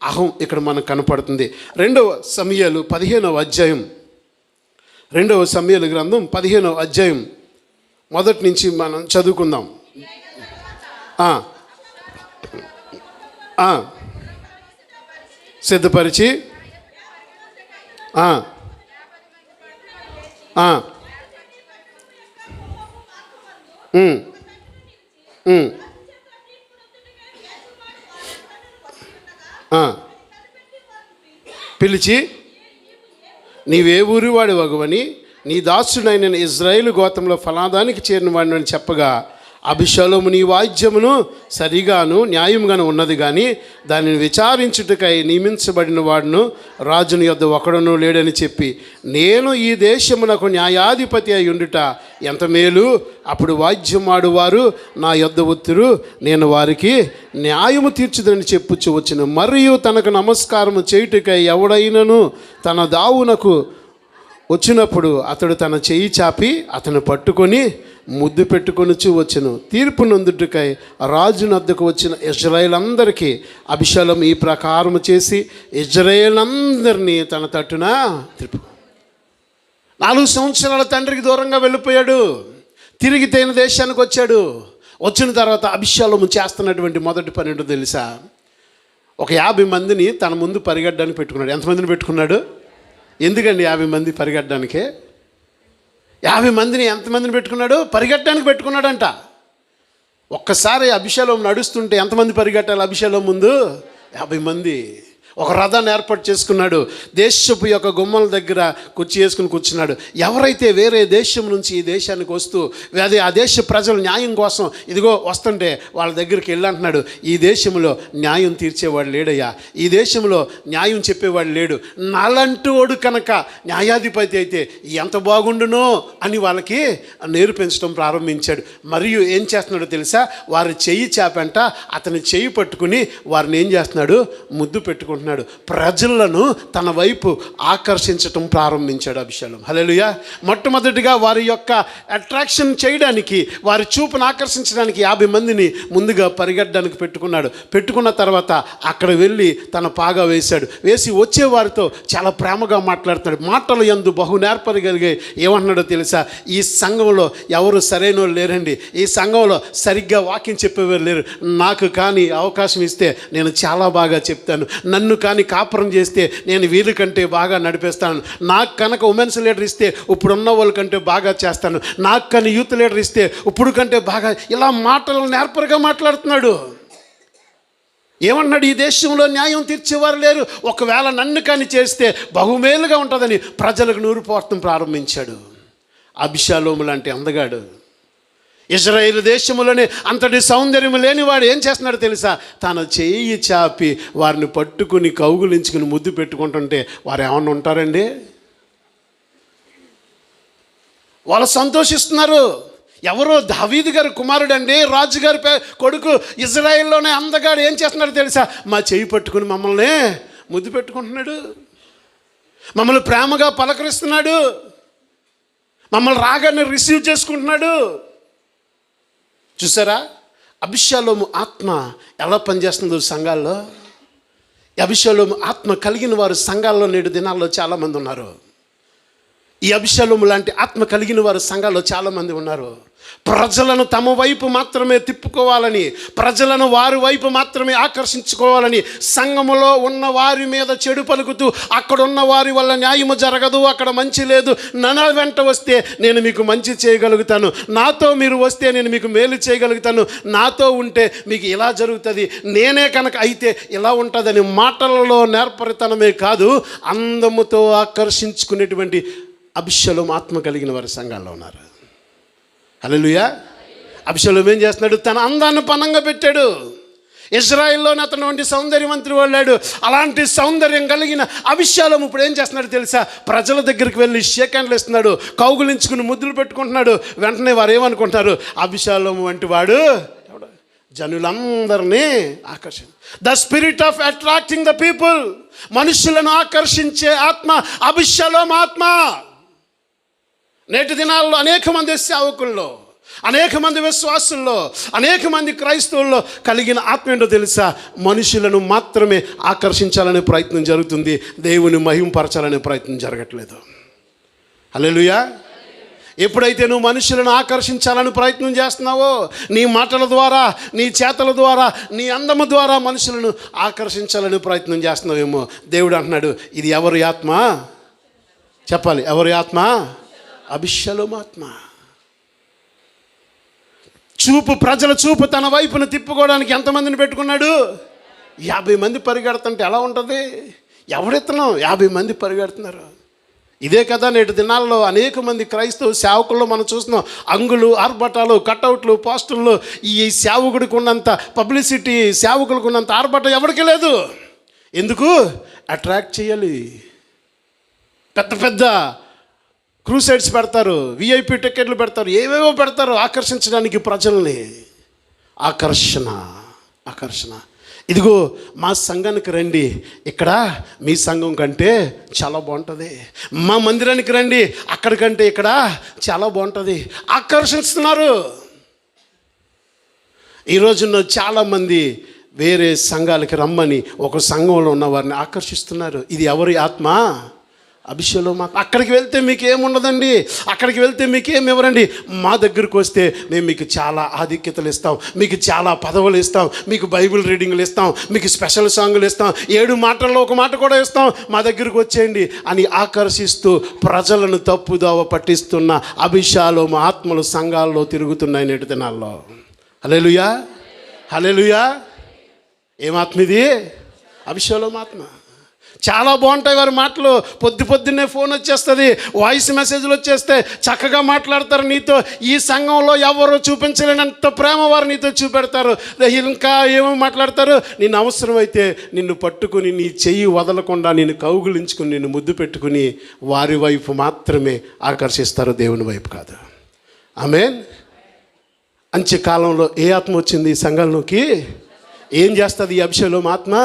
[SPEAKER 1] అహం ఇక్కడ మనకు కనపడుతుంది. 2వ సమూయేలు 15వ అధ్యాయం, 2వ సమూయేలు గ్రంథం 15వ అధ్యాయం మొదటి నుంచి మనం చదువుకుందాం. సిద్ధపరిచి పిలిచి, నీవే ఊరి వాడి వగువని నీ దాసుడైన ఇజ్రాయేలు గోత్రంలో ఫలాదానికి చేరిన వాడిని అని చెప్పగా, అభిషేకము నీ వాయిద్యమును సరిగాను న్యాయంగాను ఉన్నది, కానీ దానిని విచారించుటకై నియమించబడిన వాడును రాజుని యొద్ద ఒకడును లేడని చెప్పి, నేను ఈ దేశమునకు న్యాయాధిపతి అయి ఉండుట ఎంత మేలు. అప్పుడు వాయిద్యమాడు వారు నా యొద్ద ఒత్తురు, నేను వారికి న్యాయము తీర్చుదని చెప్పుచు వచ్చును. మరియు తనకు నమస్కారము చేయుటకై ఎవడైనను తన దావునకు వచ్చినప్పుడు అతడు తన చెయ్యి చాపి అతను పట్టుకొని ముద్దు పెట్టుకొనుచు వచ్చును. తీర్పు నొందుటకై రాజునద్దకు వచ్చిన ఇశ్రాయేలందరికీ అభిషేకం ఈ ప్రకారము చేసి ఇశ్రాయేలందరినీ తన తట్టున తిరుపు. 4 సంవత్సరాల తండ్రికి దూరంగా వెళ్ళిపోయాడు, తిరిగి తన దేశానికి వచ్చాడు. వచ్చిన తర్వాత అభిషేకం చేస్తున్నటువంటి మొదటి పని ఏంటో తెలుసా? ఒక 50 మందిని తన ముందు పరిగెట్టడానికి పెట్టుకున్నాడు. ఎంతమందిని పెట్టుకున్నాడు? ఎందుకండి 50 మంది పరిగెట్టడానికే? 50 మందిని ఎంతమందిని పెట్టుకున్నాడు? పరిగెట్టడానికి పెట్టుకున్నాడంట. ఒక్కసారి అభిషేకం నడుస్తుంటే ఎంతమంది పరిగెట్టాలి అభిషేకం ముందు? 50 మంది. ఒక రథాన్ని ఏర్పాటు చేసుకున్నాడు. దేశపు యొక్క గుమ్మల దగ్గర కుర్చీ వేసుకుని కూర్చున్నాడు. ఎవరైతే వేరే దేశం నుంచి ఈ దేశానికి వస్తూ అదే ఆ దేశ ప్రజలు న్యాయం కోసం ఇదిగో వస్తుంటే వాళ్ళ దగ్గరికి వెళ్ళి అంటున్నాడు, ఈ దేశంలో న్యాయం తీర్చేవాడు లేడయ్యా, ఈ దేశంలో న్యాయం చెప్పేవాడు లేడు, నాలంటోడు కనుక న్యాయాధిపతి అయితే ఎంత బాగుండునో అని వాళ్ళకి నేర్పించడం ప్రారంభించాడు. మరియు ఏం చేస్తున్నాడో తెలుసా? వారి చెయ్యి చాపంట అతని చెయ్యి పట్టుకుని వారిని ఏం చేస్తున్నాడు? ముద్దు పెట్టుకుంటున్నాడు. ప్రజలను తన వైపు ఆకర్షించటం ప్రారంభించాడు అభిషేకం. హల్లెలూయా. మొట్టమొదటిగా వారి యొక్క అట్రాక్షన్ చేయడానికి, వారి చూపును ఆకర్షించడానికి 50 మందిని ముందుగా పరిగెట్టడానికి పెట్టుకున్నాడు. పెట్టుకున్న తర్వాత అక్కడ వెళ్ళి తన పాగా వేశాడు. వేసి వచ్చే వారితో చాలా ప్రేమగా మాట్లాడుతున్నాడు. మాటలు యందు బహు నేర్పరగలిగే ఏమంటున్నాడో తెలుసా? ఈ సంఘంలో ఎవరు సరైన వాళ్ళు లేరండి, ఈ సంఘంలో సరిగ్గా వాక్యం చెప్పేవారు లేరు, నాకు కానీ అవకాశం ఇస్తే నేను చాలా బాగా చెప్తాను, నన్ను కానీ కాపురం చేస్తే నేను వీళ్ళకంటే బాగా నడిపేస్తాను, నాకు కనుక ఉమెన్స్ లీడర్ ఇస్తే ఇప్పుడున్న వాళ్ళకంటే బాగా చేస్తాను, నాకు కానీ యూత్ లీడర్ ఇస్తే ఇప్పుడు కంటే బాగా, ఇలా మాటలు నేర్పరగా మాట్లాడుతున్నాడు. ఏమన్నాడు? ఈ దేశంలో న్యాయం తీర్చేవారు లేరు, ఒకవేళ నన్ను కానీ చేస్తే బహుమేలుగా ఉంటుందని ప్రజలకు నూరిపోవటం ప్రారంభించాడు. అభిషాలోము లాంటి అందగాడు, ఇజ్రాయేలు దేశంలోనే అంతటి సౌందర్యం లేనివాడు ఏం చేస్తున్నాడు తెలుసా? తన చేయి చాపి వారిని పట్టుకుని కౌగులించుకుని ముద్దు పెట్టుకుంటుంటే వారు ఏమన్నా ఉంటారండి? వాళ్ళు సంతోషిస్తున్నారు. ఎవరో దావీదు గారి కుమారుడు అండి, రాజుగారి కొడుకు, ఇజ్రాయెల్లోనే అందగాడు ఏం చేస్తున్నాడు తెలుసా? మా చేయి పట్టుకుని మమ్మల్ని ముద్దు పెట్టుకుంటున్నాడు, మమ్మల్ని ప్రేమగా పలకరిస్తున్నాడు, మమ్మల్ని రాగానే రిసీవ్ చేసుకుంటున్నాడు. చూసారా అభిషేకము ఆత్మ ఎలా పనిచేస్తుందో సంఘాల్లో? అభిషేకము ఆత్మ కలిగిన వారు సంఘాల్లో నేడు దినాల్లో చాలామంది ఉన్నారు. ఈ అభిషేకము లాంటి ఆత్మ కలిగిన వారు సంఘాల్లో చాలామంది ఉన్నారు. ప్రజలను తమ వైపు మాత్రమే తిప్పుకోవాలని, ప్రజలను వారి వైపు మాత్రమే ఆకర్షించుకోవాలని సంఘములో ఉన్న వారి మీద చెడు పలుకుతూ, అక్కడ ఉన్న వారి వల్ల న్యాయము జరగదు, అక్కడ మంచి లేదు, నా వెంట వస్తే నేను మీకు మంచి చేయగలుగుతాను, నాతో మీరు వస్తే నేను మీకు మేలు చేయగలుగుతాను, నాతో ఉంటే మీకు ఇలా జరుగుతుంది, నేనే కనుక అయితే ఇలా ఉంటుందని మాటలలో నేర్పరితనమే కాదు, అందముతో ఆకర్షించుకునేటువంటి అభిషేకం ఆత్మ కలిగిన వారి సంఘాల్లో ఉన్నారు. హల్లెలూయా. అభిషేకం ఏం చేస్తున్నాడు? తన అందాన్ని పణంగా పెట్టాడు. ఇజ్రాయిల్లోనే అతను వంటి సౌందర్యవంతుడు వాళ్ళాడు. అలాంటి సౌందర్యం కలిగిన అభిషేకం ఇప్పుడు ఏం చేస్తున్నాడు తెలుసా? ప్రజల దగ్గరికి వెళ్ళి షేక్ హ్యాండ్లు ఇస్తున్నాడు, కౌగులించుకుని ముద్దులు పెట్టుకుంటున్నాడు. వెంటనే వారు ఏమనుకుంటారు? అభిషేకం వంటి వాడు జనులందరినీ ఆకర్షణ. The spirit of attracting the people, మనుషులను ఆకర్షించే ఆత్మ అభిషేకం ఆత్మ. నేటి దినాల్లో అనేక మంది సేవకుల్లో, అనేక మంది విశ్వాసుల్లో, అనేక మంది క్రైస్తవుల్లో కలిగిన ఆత్మ ఏంటో తెలుసా? మనుషులను మాత్రమే ఆకర్షించాలనే ప్రయత్నం జరుగుతుంది, దేవుని మహింపరచాలనే ప్రయత్నం జరగట్లేదు. హల్లెలూయా. ఎప్పుడైతే నువ్వు మనుషులను ఆకర్షించాలని ప్రయత్నం చేస్తున్నావో, నీ మాటల ద్వారా, నీ చేతల ద్వారా, నీ అందము ద్వారా మనుషులను ఆకర్షించాలని ప్రయత్నం చేస్తున్నావేమో, దేవుడు అంటున్నాడు ఇది ఎవరి ఆత్మ? చెప్పాలి, ఎవరి ఆత్మ? అభిషేకం ఆత్మ. చూపు, ప్రజల చూపు తన వైపును తిప్పుకోవడానికి ఎంతమందిని పెట్టుకున్నాడు? 50 మంది పరిగెడుతుంటే ఎలా ఉంటుంది? ఎవడెత్తనం 50 మంది పరిగెడుతున్నారు. ఇదే కదా నేటి దినాల్లో అనేక మంది క్రైస్తవ సేవకుల్లో మనం చూస్తున్నాం. అంగులు, ఆర్భటాలు, కట్అవుట్లు, పోస్టర్లు. ఈ సేవకుడికి ఉన్నంత పబ్లిసిటీ, సేవకులకు ఉన్నంత ఆర్భటం ఎవరికి లేదు. ఎందుకు? అట్రాక్ట్ చేయాలి. పెద్ద పెద్ద క్రూసైడ్స్ పెడతారు, విఐపి టికెట్లు పెడతారు, ఏవేవో పెడతారు ఆకర్షించడానికి ప్రజల్ని. ఆకర్షణ. ఇదిగో మా సంఘానికి రండి, ఇక్కడ మీ సంఘం కంటే చాలా బాగుంటుంది, మా మందిరానికి రండి, అక్కడికంటే ఇక్కడ చాలా బాగుంటుంది. ఆకర్షిస్తున్నారు. ఈ రోజున చాలామంది వేరే సంఘాలకి రమ్మని ఒక సంఘంలో ఉన్న వారిని ఆకర్షిస్తున్నారు. ఇది ఎవరి ఆత్మ? అభిషేకం అక్కడికి వెళ్తే మీకు ఏముండదండి, అక్కడికి వెళ్తే మీకు ఏమి ఇవ్వరండి. మా దగ్గరికి వస్తే మేము మీకు చాలా ఆధిక్యతలు ఇస్తాం, మీకు చాలా పదవులు ఇస్తాం, మీకు బైబిల్ రీడింగ్లు ఇస్తాం, మీకు స్పెషల్ సాంగులు ఇస్తాం, 7 మాటల్లో ఒక మాట కూడా ఇస్తాం, మా దగ్గరికి వచ్చేయండి అని ఆకర్షిస్తూ ప్రజలను తప్పుదోవ పట్టిస్తున్న అభిషేకం ఆత్మలు సంఘాల్లో తిరుగుతున్నాయి నేటి దినాల్లో. హల్లెలూయా, హల్లెలూయా. ఏమాత్మ ఇది? అభిషేకం ఆత్మ. చాలా బాగుంటాయి వారి మాటలు. పొద్దున్నే ఫోన్ వచ్చేస్తుంది, వాయిస్ మెసేజ్లు వచ్చేస్తే చక్కగా మాట్లాడతారు నీతో. ఈ సంఘంలో ఎవరు చూపించలేనంత ప్రేమ వారు నీతో చూపెడతారు. ఇంకా ఏమో మాట్లాడతారు, నిన్ను అవసరమైతే నిన్ను పట్టుకుని నీ చెయ్యి వదలకుండా నిన్ను కౌగులించుకుని నిన్ను ముద్దు పెట్టుకుని వారి వైపు మాత్రమే ఆకర్షిస్తారు, దేవుని వైపు కాదు. ఆమేన్. అంత్యకాలంలో ఏ ఆత్మ వచ్చింది ఈ సంఘంలోకి? ఏం చేస్తుంది ఈ అభిషేకం ఆత్మ?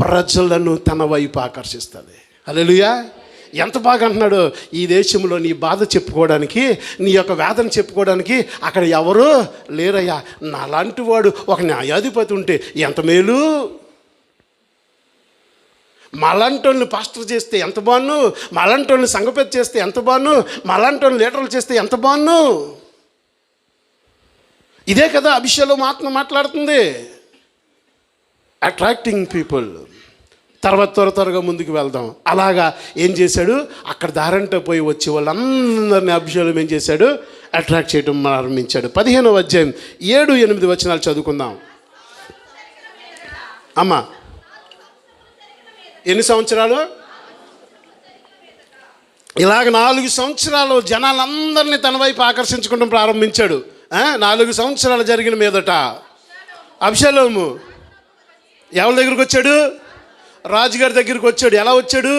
[SPEAKER 1] ప్రజలను తన వైపు ఆకర్షిస్తుంది. హల్లెలూయా. ఎంత బాగా అంటున్నాడు, ఈ దేశంలో నీ బాధ చెప్పుకోవడానికి, నీ యొక్క వేదన చెప్పుకోవడానికి అక్కడ ఎవరు లేరయ్యా. నాలాంటి వాడు ఒక న్యాయాధిపతి ఉంటే ఎంత మేలు. మలాంటోళ్ళని పాస్టర్ చేస్తే ఎంత బాను, మలాంటోళ్ళని సంఘపెద్ద చేస్తే ఎంత బాను, మలాంటోళ్ళని లీడర్లు చేస్తే ఎంత బాను. ఇదే కదా అభిషేకం ఆత్మ మాట్లాడుతుంది. Attracting people. తర్వాత త్వరగా ముందుకు వెళ్దాం. అలాగా ఏం చేశాడు, అక్కడ దారంట పోయి వచ్చే వాళ్ళందరినీ అభిషేకం ఏం చేశాడు, అట్రాక్ట్ చేయడం ప్రారంభించాడు. 15వ అధ్యాయం 7-8 వచనాలు చదువుకుందాం. అమ్మా, ఎన్ని సంవత్సరాలు? ఇలాగ 4 సంవత్సరాలు జనాలందరినీ తన వైపు ఆకర్షించుకోవడం ప్రారంభించాడు. 4 సంవత్సరాలు జరిగిన మీదట అభిషేకము ఎవరి దగ్గరికి వచ్చాడు? రాజుగారి దగ్గరికి వచ్చాడు. ఎలా వచ్చాడు?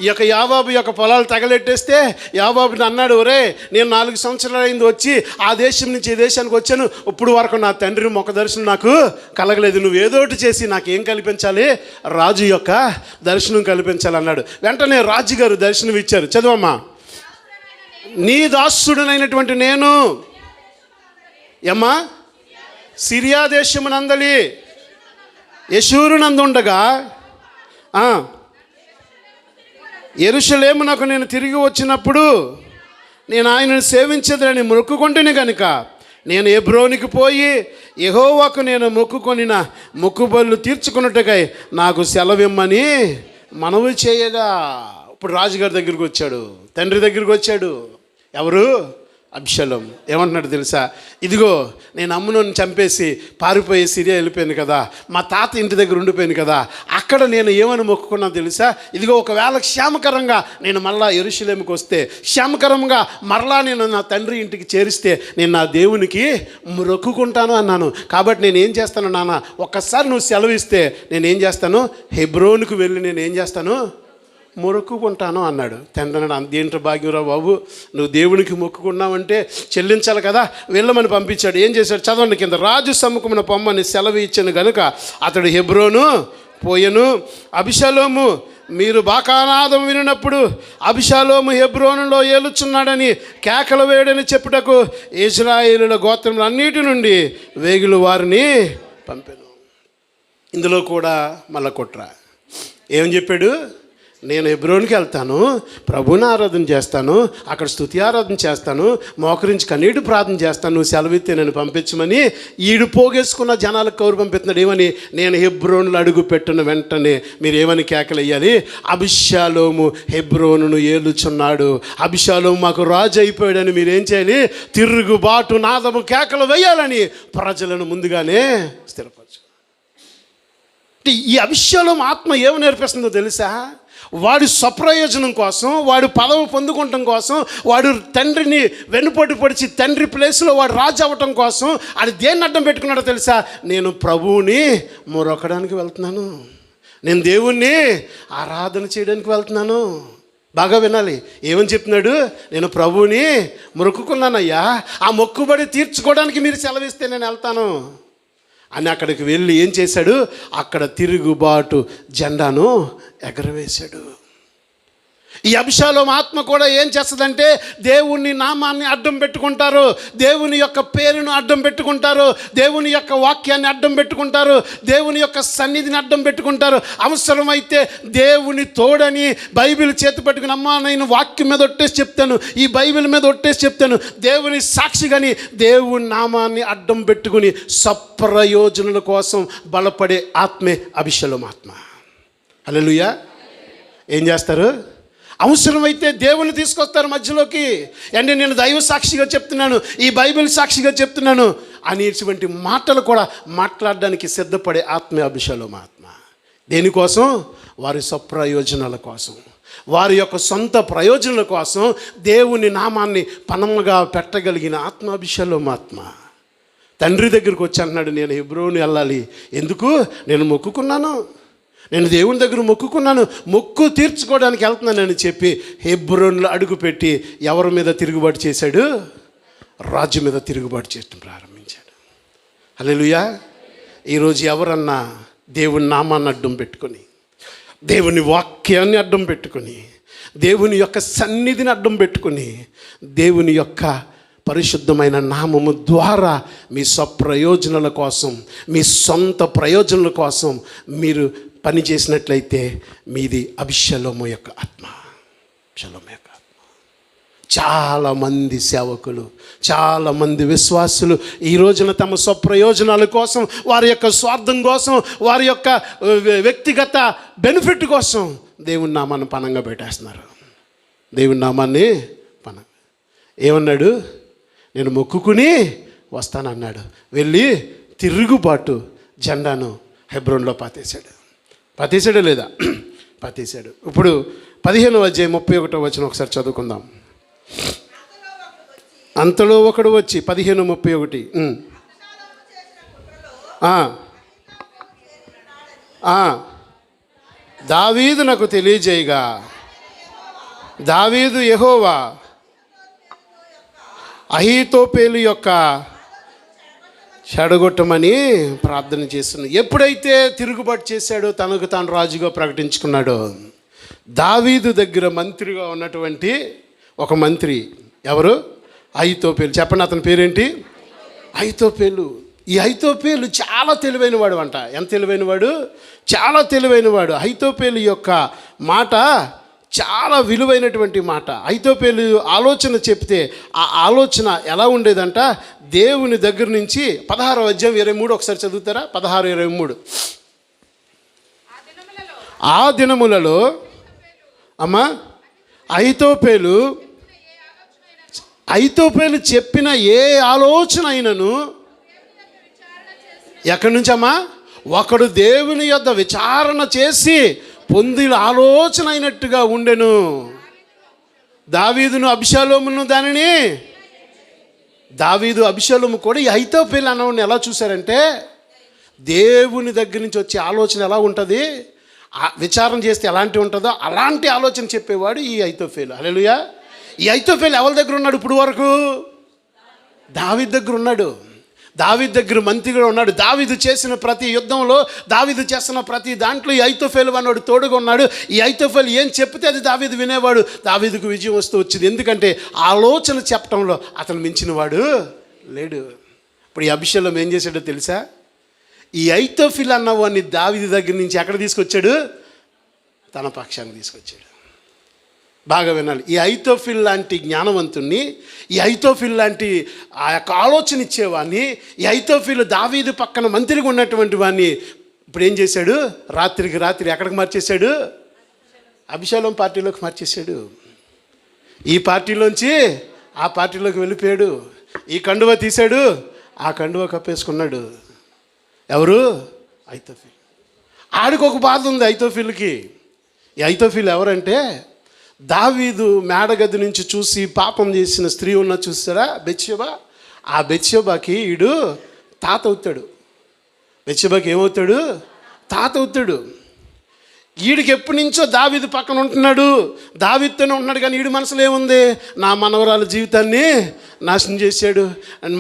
[SPEAKER 1] ఈ యొక్క యాబాబు యొక్క పొలాలు తగలెట్టేస్తే యాబాబుని అన్నాడు, ఒరే నేను 4 సంవత్సరాలు అయింది వచ్చి ఆ దేశం నుంచి ఈ దేశానికి వచ్చాను, ఇప్పుడు వరకు నా తండ్రి ముఖ దర్శనం నాకు కలగలేదు, నువ్వు ఏదోటి చేసి నాకు ఏం కల్పించాలి? రాజు యొక్క దర్శనం కల్పించాలన్నాడు. వెంటనే రాజుగారు దర్శనం ఇచ్చారు. చదవమ్మా. నీ దాసుడునైనటువంటి నేను ఏమ్మా సిరియా దేశమునందలి యెషూరునందుండగా యెరూషలేమునకు నేను తిరిగి వచ్చినప్పుడు నేను ఆయనను సేవించదని మొక్కుకొంటిని కనుక నేను హెబ్రోనుకి పోయి యెహోవాకు నేను మొక్కుకొనిన మొక్కుబళ్ళు తీర్చుకున్నట్టుకై నాకు సెలవిమ్మని మనవి చేయగా. ఇప్పుడు రాజుగారి దగ్గరికి వచ్చాడు, తండ్రి దగ్గరికి వచ్చాడు. ఎవరు? అభిషేకం. ఏమంటున్నాడు తెలుసా? ఇదిగో నేను అమ్మునోని చంపేసి పారిపోయి సిరియా వెళ్ళిపోయాను కదా, మా తాత ఇంటి దగ్గర ఉండిపోయాను కదా, అక్కడ నేను ఏమని మొక్కుకున్నాను తెలుసా? ఇదిగో ఒకవేళ క్షేమకరంగా నేను మరలా యెరూషలేముకి వస్తే, క్షేమకరంగా మరలా నేను నా తండ్రి ఇంటికి చేరిస్తే నేను నా దేవునికి మొక్కుకుంటాను అన్నాను. కాబట్టి నేను ఏం చేస్తాను నాన్న, ఒక్కసారి నువ్వు సెలవిస్తే నేనేం చేస్తాను, హెబ్రోనుకు వెళ్ళి నేను ఏం చేస్తాను, మొక్కుకుంటాను అన్నాడు. తండ్రి అన్నాడు, అంతేంటి భాగ్యంరా బాబు, నువ్వు దేవునికి మొక్కుకున్నావంటే చెల్లించాలి కదా, వెళ్ళమని పంపించాడు. ఏం చేశాడు? చదవండి కింద. రాజు సమ్ముఖమున పొమ్మని సెలవు ఇచ్చాను గనుక అతడు హెబ్రోను పోయెను. అభిషేకము మీరు బాకానాదం వినినప్పుడు అభిషేకము హెబ్రోనులో ఏలుచున్నాడని కేకలు వేయడని చెప్పుటకు ఇశ్రాయేలుల గోత్రములు అన్నిటి నుండి వేగులు వారిని పంపెను. ఇందులో కూడా మళ్ళా కుట్ర. ఏమని చెప్పాడు? నేను హెబ్రోనుకి వెళ్తాను, ప్రభుని ఆరాధన చేస్తాను, అక్కడ స్తుతి ఆరాధన చేస్తాను, మోకరించి కన్నీటి ప్రార్థన చేస్తాను, నువ్వు సెలవిస్తే నేను పంపించమని ఈడు పోగేసుకున్న జనాలకు కౌరు పంపిస్తున్నాడు. ఏమని? నేను హెబ్రోనులో అడుగు పెట్టిన వెంటనే మీరు ఏమని కేకలేయాలి? అభిషేకము హెబ్రోనును ఏలుచున్నాడు, అభిషేకము మాకు రాజు అయిపోయాడని మీరేం చేయాలి? తిరుగుబాటు నాదము కేకలు వేయాలని ప్రజలను ముందుగానే స్థిరపరచు. ఈ అభిషేకం ఆత్మ ఏమి నేర్పిస్తుందో తెలుసా? వాడి స్వప్రయోజనం కోసం, వాడు పదవి పొందుకోవటం కోసం, వాడు తండ్రిని వెన్నుపోటు పొడిచి తండ్రి ప్లేస్లో వాడు రాజు అవ్వటం కోసం అది దేన్ని అడ్డం పెట్టుకున్నాడో తెలుసా? నేను ప్రభువుని మొరొకడానికి వెళ్తున్నాను, నేను దేవుణ్ణి ఆరాధన చేయడానికి వెళ్తున్నాను. బాగా వినాలి. ఏమని చెప్తున్నాడు? నేను ప్రభువుని మొక్కుకున్నానయ్యా, ఆ మొక్కుబడి తీర్చుకోవడానికి మీరు సెలవిస్తే నేను వెళ్తాను అని అక్కడికి వెళ్ళి ఏం చేశాడు? అక్కడ తిరుగుబాటు జెండాను ఎగరవేశాడు. ఈ అభిషేకం ఆత్మ కూడా ఏం చేస్తుందంటే దేవుని నామాన్ని అడ్డం పెట్టుకుంటారు, దేవుని యొక్క పేరును అడ్డం పెట్టుకుంటారు, దేవుని యొక్క వాక్యాన్ని అడ్డం పెట్టుకుంటారు, దేవుని యొక్క సన్నిధిని అడ్డం పెట్టుకుంటారు. అవసరమైతే దేవుని తోడని బైబిల్ చేతి పట్టుకుని, అమ్మా నేను వాక్యం మీద ఒట్టేసి చెప్తాను, ఈ బైబిల్ మీద ఒట్టేసి చెప్తాను, దేవుని సాక్షిగాని దేవుని నామాన్ని అడ్డం పెట్టుకుని సప్రయోజనుల కోసం బలపడే ఆత్మే అభిషేకం ఆత్మ. హల్లెలూయా. ఏం చేస్తారు? అవసరమైతే దేవుని తీసుకొస్తారు మధ్యలోకి. అంటే నేను దైవ సాక్షిగా చెప్తున్నాను, ఈ బైబిల్ సాక్షిగా చెప్తున్నాను అనేటువంటి మాటలు కూడా మాట్లాడడానికి సిద్ధపడే ఆత్మ అభిషేకం ఆత్మ. దేనికోసం? వారి స్వప్రయోజనాల కోసం, వారి యొక్క సొంత ప్రయోజనాల కోసం దేవుని నామాన్ని పణంగా పెట్టగలిగిన ఆత్మ అభిషేకం ఆత్మ. తండ్రి దగ్గరికి వచ్చి అన్నాడు, నేను హెబ్రోను వెళ్ళాలి. ఎందుకు? నేను మొక్కుకున్నాను, నేను దేవుని దగ్గర మొక్కుకున్నాను, మొక్కు తీర్చుకోవడానికి వెళ్తున్నానని చెప్పి హెబ్రోన్లో అడుగుపెట్టి ఎవరి మీద తిరుగుబాటు చేశాడు? రాజు మీద తిరుగుబాటు చేయడం ప్రారంభించాడు. హల్లెలూయా. ఈరోజు ఎవరన్నా దేవుని నామాన్ని అడ్డం పెట్టుకొని, దేవుని వాక్యాన్ని అడ్డం పెట్టుకొని, దేవుని యొక్క సన్నిధిని అడ్డం పెట్టుకొని, దేవుని యొక్క పరిశుద్ధమైన నామము ద్వారా మీ స్వప్రయోజనాల కోసం, మీ సొంత ప్రయోజనాల కోసం మీరు పని చేసినట్లయితే మీది అభిషేకము యొక్క ఆత్మ. అభిషేకము యొక్క ఆత్మ. చాలామంది సేవకులు, చాలామంది విశ్వాసులు ఈ రోజున తమ స్వప్రయోజనాల కోసం, వారి యొక్క స్వార్థం కోసం, వారి యొక్క వ్యక్తిగత బెనిఫిట్ కోసం దేవుని నామాన్ని పణంగా పెట్టేస్తున్నారు. దేవుని నామాన్ని పణంగా. ఏమన్నాడు? నేను మొక్కుకుని వస్తానన్నాడు. వెళ్ళి తిరుగుబాటు జెండాను హెబ్రోన్లో పాతేశాడా లేదా? పాతేశాడు. ఇప్పుడు 15వ అధ్యాయం 31వ వచనం ఒకసారి చదువుకుందాం. అంతలో ఒకడు వచ్చి 15:31 దావీదు నాకు తెలియజేయగా, దావీదు యెహోవా అహీతోపేలు యొక్క చెడగొట్టమని ప్రార్థన చేస్తున్నాడు. ఎప్పుడైతే తిరుగుబాటు చేశాడో, తనకు తాను రాజుగా ప్రకటించుకున్నాడో, దావీదు దగ్గర మంత్రిగా ఉన్నటువంటి ఒక మంత్రి ఎవరు? అహీతోపేలు. చెప్పండి, అతని పేరేంటి? అహీతోపేలు. ఈ అహీతోపేలు చాలా తెలివైనవాడు అంట. ఎంత తెలివైనవాడు? చాలా తెలివైనవాడు. అహీతోపేలు యొక్క మాట చాలా విలువైనటువంటి మాట. అహీతోపేలు ఆలోచన చెప్తే ఆ ఆలోచన ఎలా ఉండేదంట? దేవుని దగ్గర నుంచి 16వ అధ్యాయం 23 ఒకసారి చదువుతారా? 16:23. ఆ దినములలో అమ్మా అహీతోపేలు చెప్పిన ఏ ఆలోచన అయినను, ఎక్కడి నుంచమ్మా? ఒకడు దేవుని యొద్ద విచారణ చేసి పొంది ఆలోచన అయినట్టుగా ఉండెను. దావీదును అభిషేకమును దానిని, దావీదు అభిషేకము కూడా ఈ అహీతోపేలు అన్నవాడిని ఎలా చూశారంటే, దేవుని దగ్గర నుంచి వచ్చే ఆలోచన ఎలా ఉంటుంది, విచారణ చేస్తే ఎలాంటి ఉంటుందో అలాంటి ఆలోచన చెప్పేవాడు ఈ అహీతోపేలు. హల్లెలూయా. ఈ అహీతోపేలు ఎవరి దగ్గర ఉన్నాడు ఇప్పుడు వరకు? దావీదు దగ్గర ఉన్నాడు. దావీదు దగ్గర మంత్రిగా ఉన్నాడు. దావీదు చేసిన ప్రతి యుద్ధంలో, దావీదు చేసిన ప్రతి దాంట్లో ఈ అహీతోపేలు అన్నాడు తోడుగా ఉన్నాడు. ఈ అహీతోపేలు ఏం చెప్తే అది దావీదు వినేవాడు. దావీదుకు విజయం వస్తూ వచ్చింది. ఎందుకంటే ఆలోచన చెప్పడంలో అతను మించిన వాడు లేడు. ఇప్పుడు ఈ అభిషేకం ఏం చేశాడో తెలుసా? ఈ అహీతోపేలు అన్నవాడిని దావీదు దగ్గర నుంచి ఎక్కడ తీసుకొచ్చాడు? తన పక్షాన్ని తీసుకొచ్చాడు. బాగా వినాలి. ఈ అహీతోపేలు లాంటి జ్ఞానవంతుణ్ణి, ఈ అహీతోపేలు లాంటి ఆ యొక్క ఆలోచన ఇచ్చేవాడిని, ఈ అహీతోపేలు దావీదు పక్కన మంత్రిగా ఉన్నటువంటి వాడిని ఇప్పుడు ఏం చేశాడు? రాత్రికి రాత్రి ఎక్కడికి మార్చేశాడు? అభిషేకం పార్టీలోకి మార్చేశాడు. ఈ పార్టీలోంచి ఆ పార్టీలోకి వెళ్ళిపోయాడు. ఈ కండువ తీశాడు, ఆ కండువ కప్పేసుకున్నాడు. ఎవరు? అహీతోపేలు. ఆడికి ఒక బాధ ఉంది అహీతోపేలుకి. ఈ అహీతోపేలు ఎవరంటే, దావీదు మేడగది నుంచి చూసి పాపం చేసిన స్త్రీ ఉన్న చూస్తారా, బెత్షెబా. ఆ బెత్షెబాకి ఈడు తాత అవుతాడు. బెత్షెబాకి ఏమవుతాడు? తాత అవుతాడు. వీడికి ఎప్పటి నుంచో దావీదు పక్కన ఉంటున్నాడు, దావీదుతోనే ఉంటున్నాడు. కానీ వీడి మనసులో ఏముంది? నా మనవరాల జీవితాన్ని నాశనం చేశాడు,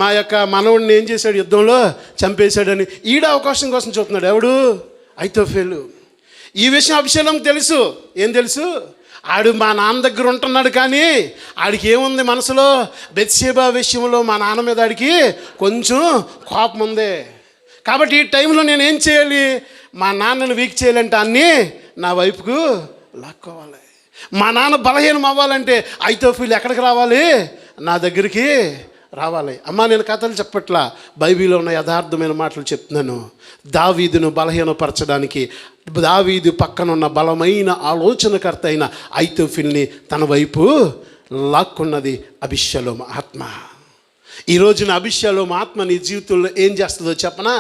[SPEAKER 1] మా యొక్క మనవుడిని ఏం చేశాడు? యుద్ధంలో చంపేశాడని ఈడ అవకాశం కోసం చూస్తున్నాడు. ఎవడు? అహీతోపేలు. ఈ విషయం అభిషేకం తెలుసు. ఏం తెలుసు? ఆడు మా నాన్న దగ్గర ఉంటున్నాడు, కానీ ఆడికి ఏముంది మనసులో? బెత్షెబా విషయంలో మా నాన్న మీద ఆడికి కొంచెం కోపం ఉంది. కాబట్టి ఈ టైంలో నేను ఏం చేయాలి? మా నాన్నను వీక్ చేయాలంటే అన్నీ నా వైపుకు లాక్కోవాలి. మా నాన్న బలహీనం అవ్వాలంటే అహీతోఫెలు ఎక్కడికి రావాలి? నా దగ్గరికి రావాలి. అమ్మా, నేను కథలు చెప్పట్లా, బైబిల్లో ఉన్న యథార్థమైన మాటలు చెప్తున్నాను. దావీదును బలహీనపరచడానికి దావీదు పక్కనున్న బలమైన ఆలోచనకర్త అయిన అహీతోఫెలుని తన వైపు లాక్కున్నది అబీషలోము ఆత్మ. ఈ రోజున అబీషలోము ఆత్మ నీ జీవితంలో ఏం చేస్తుందో చెప్పనా?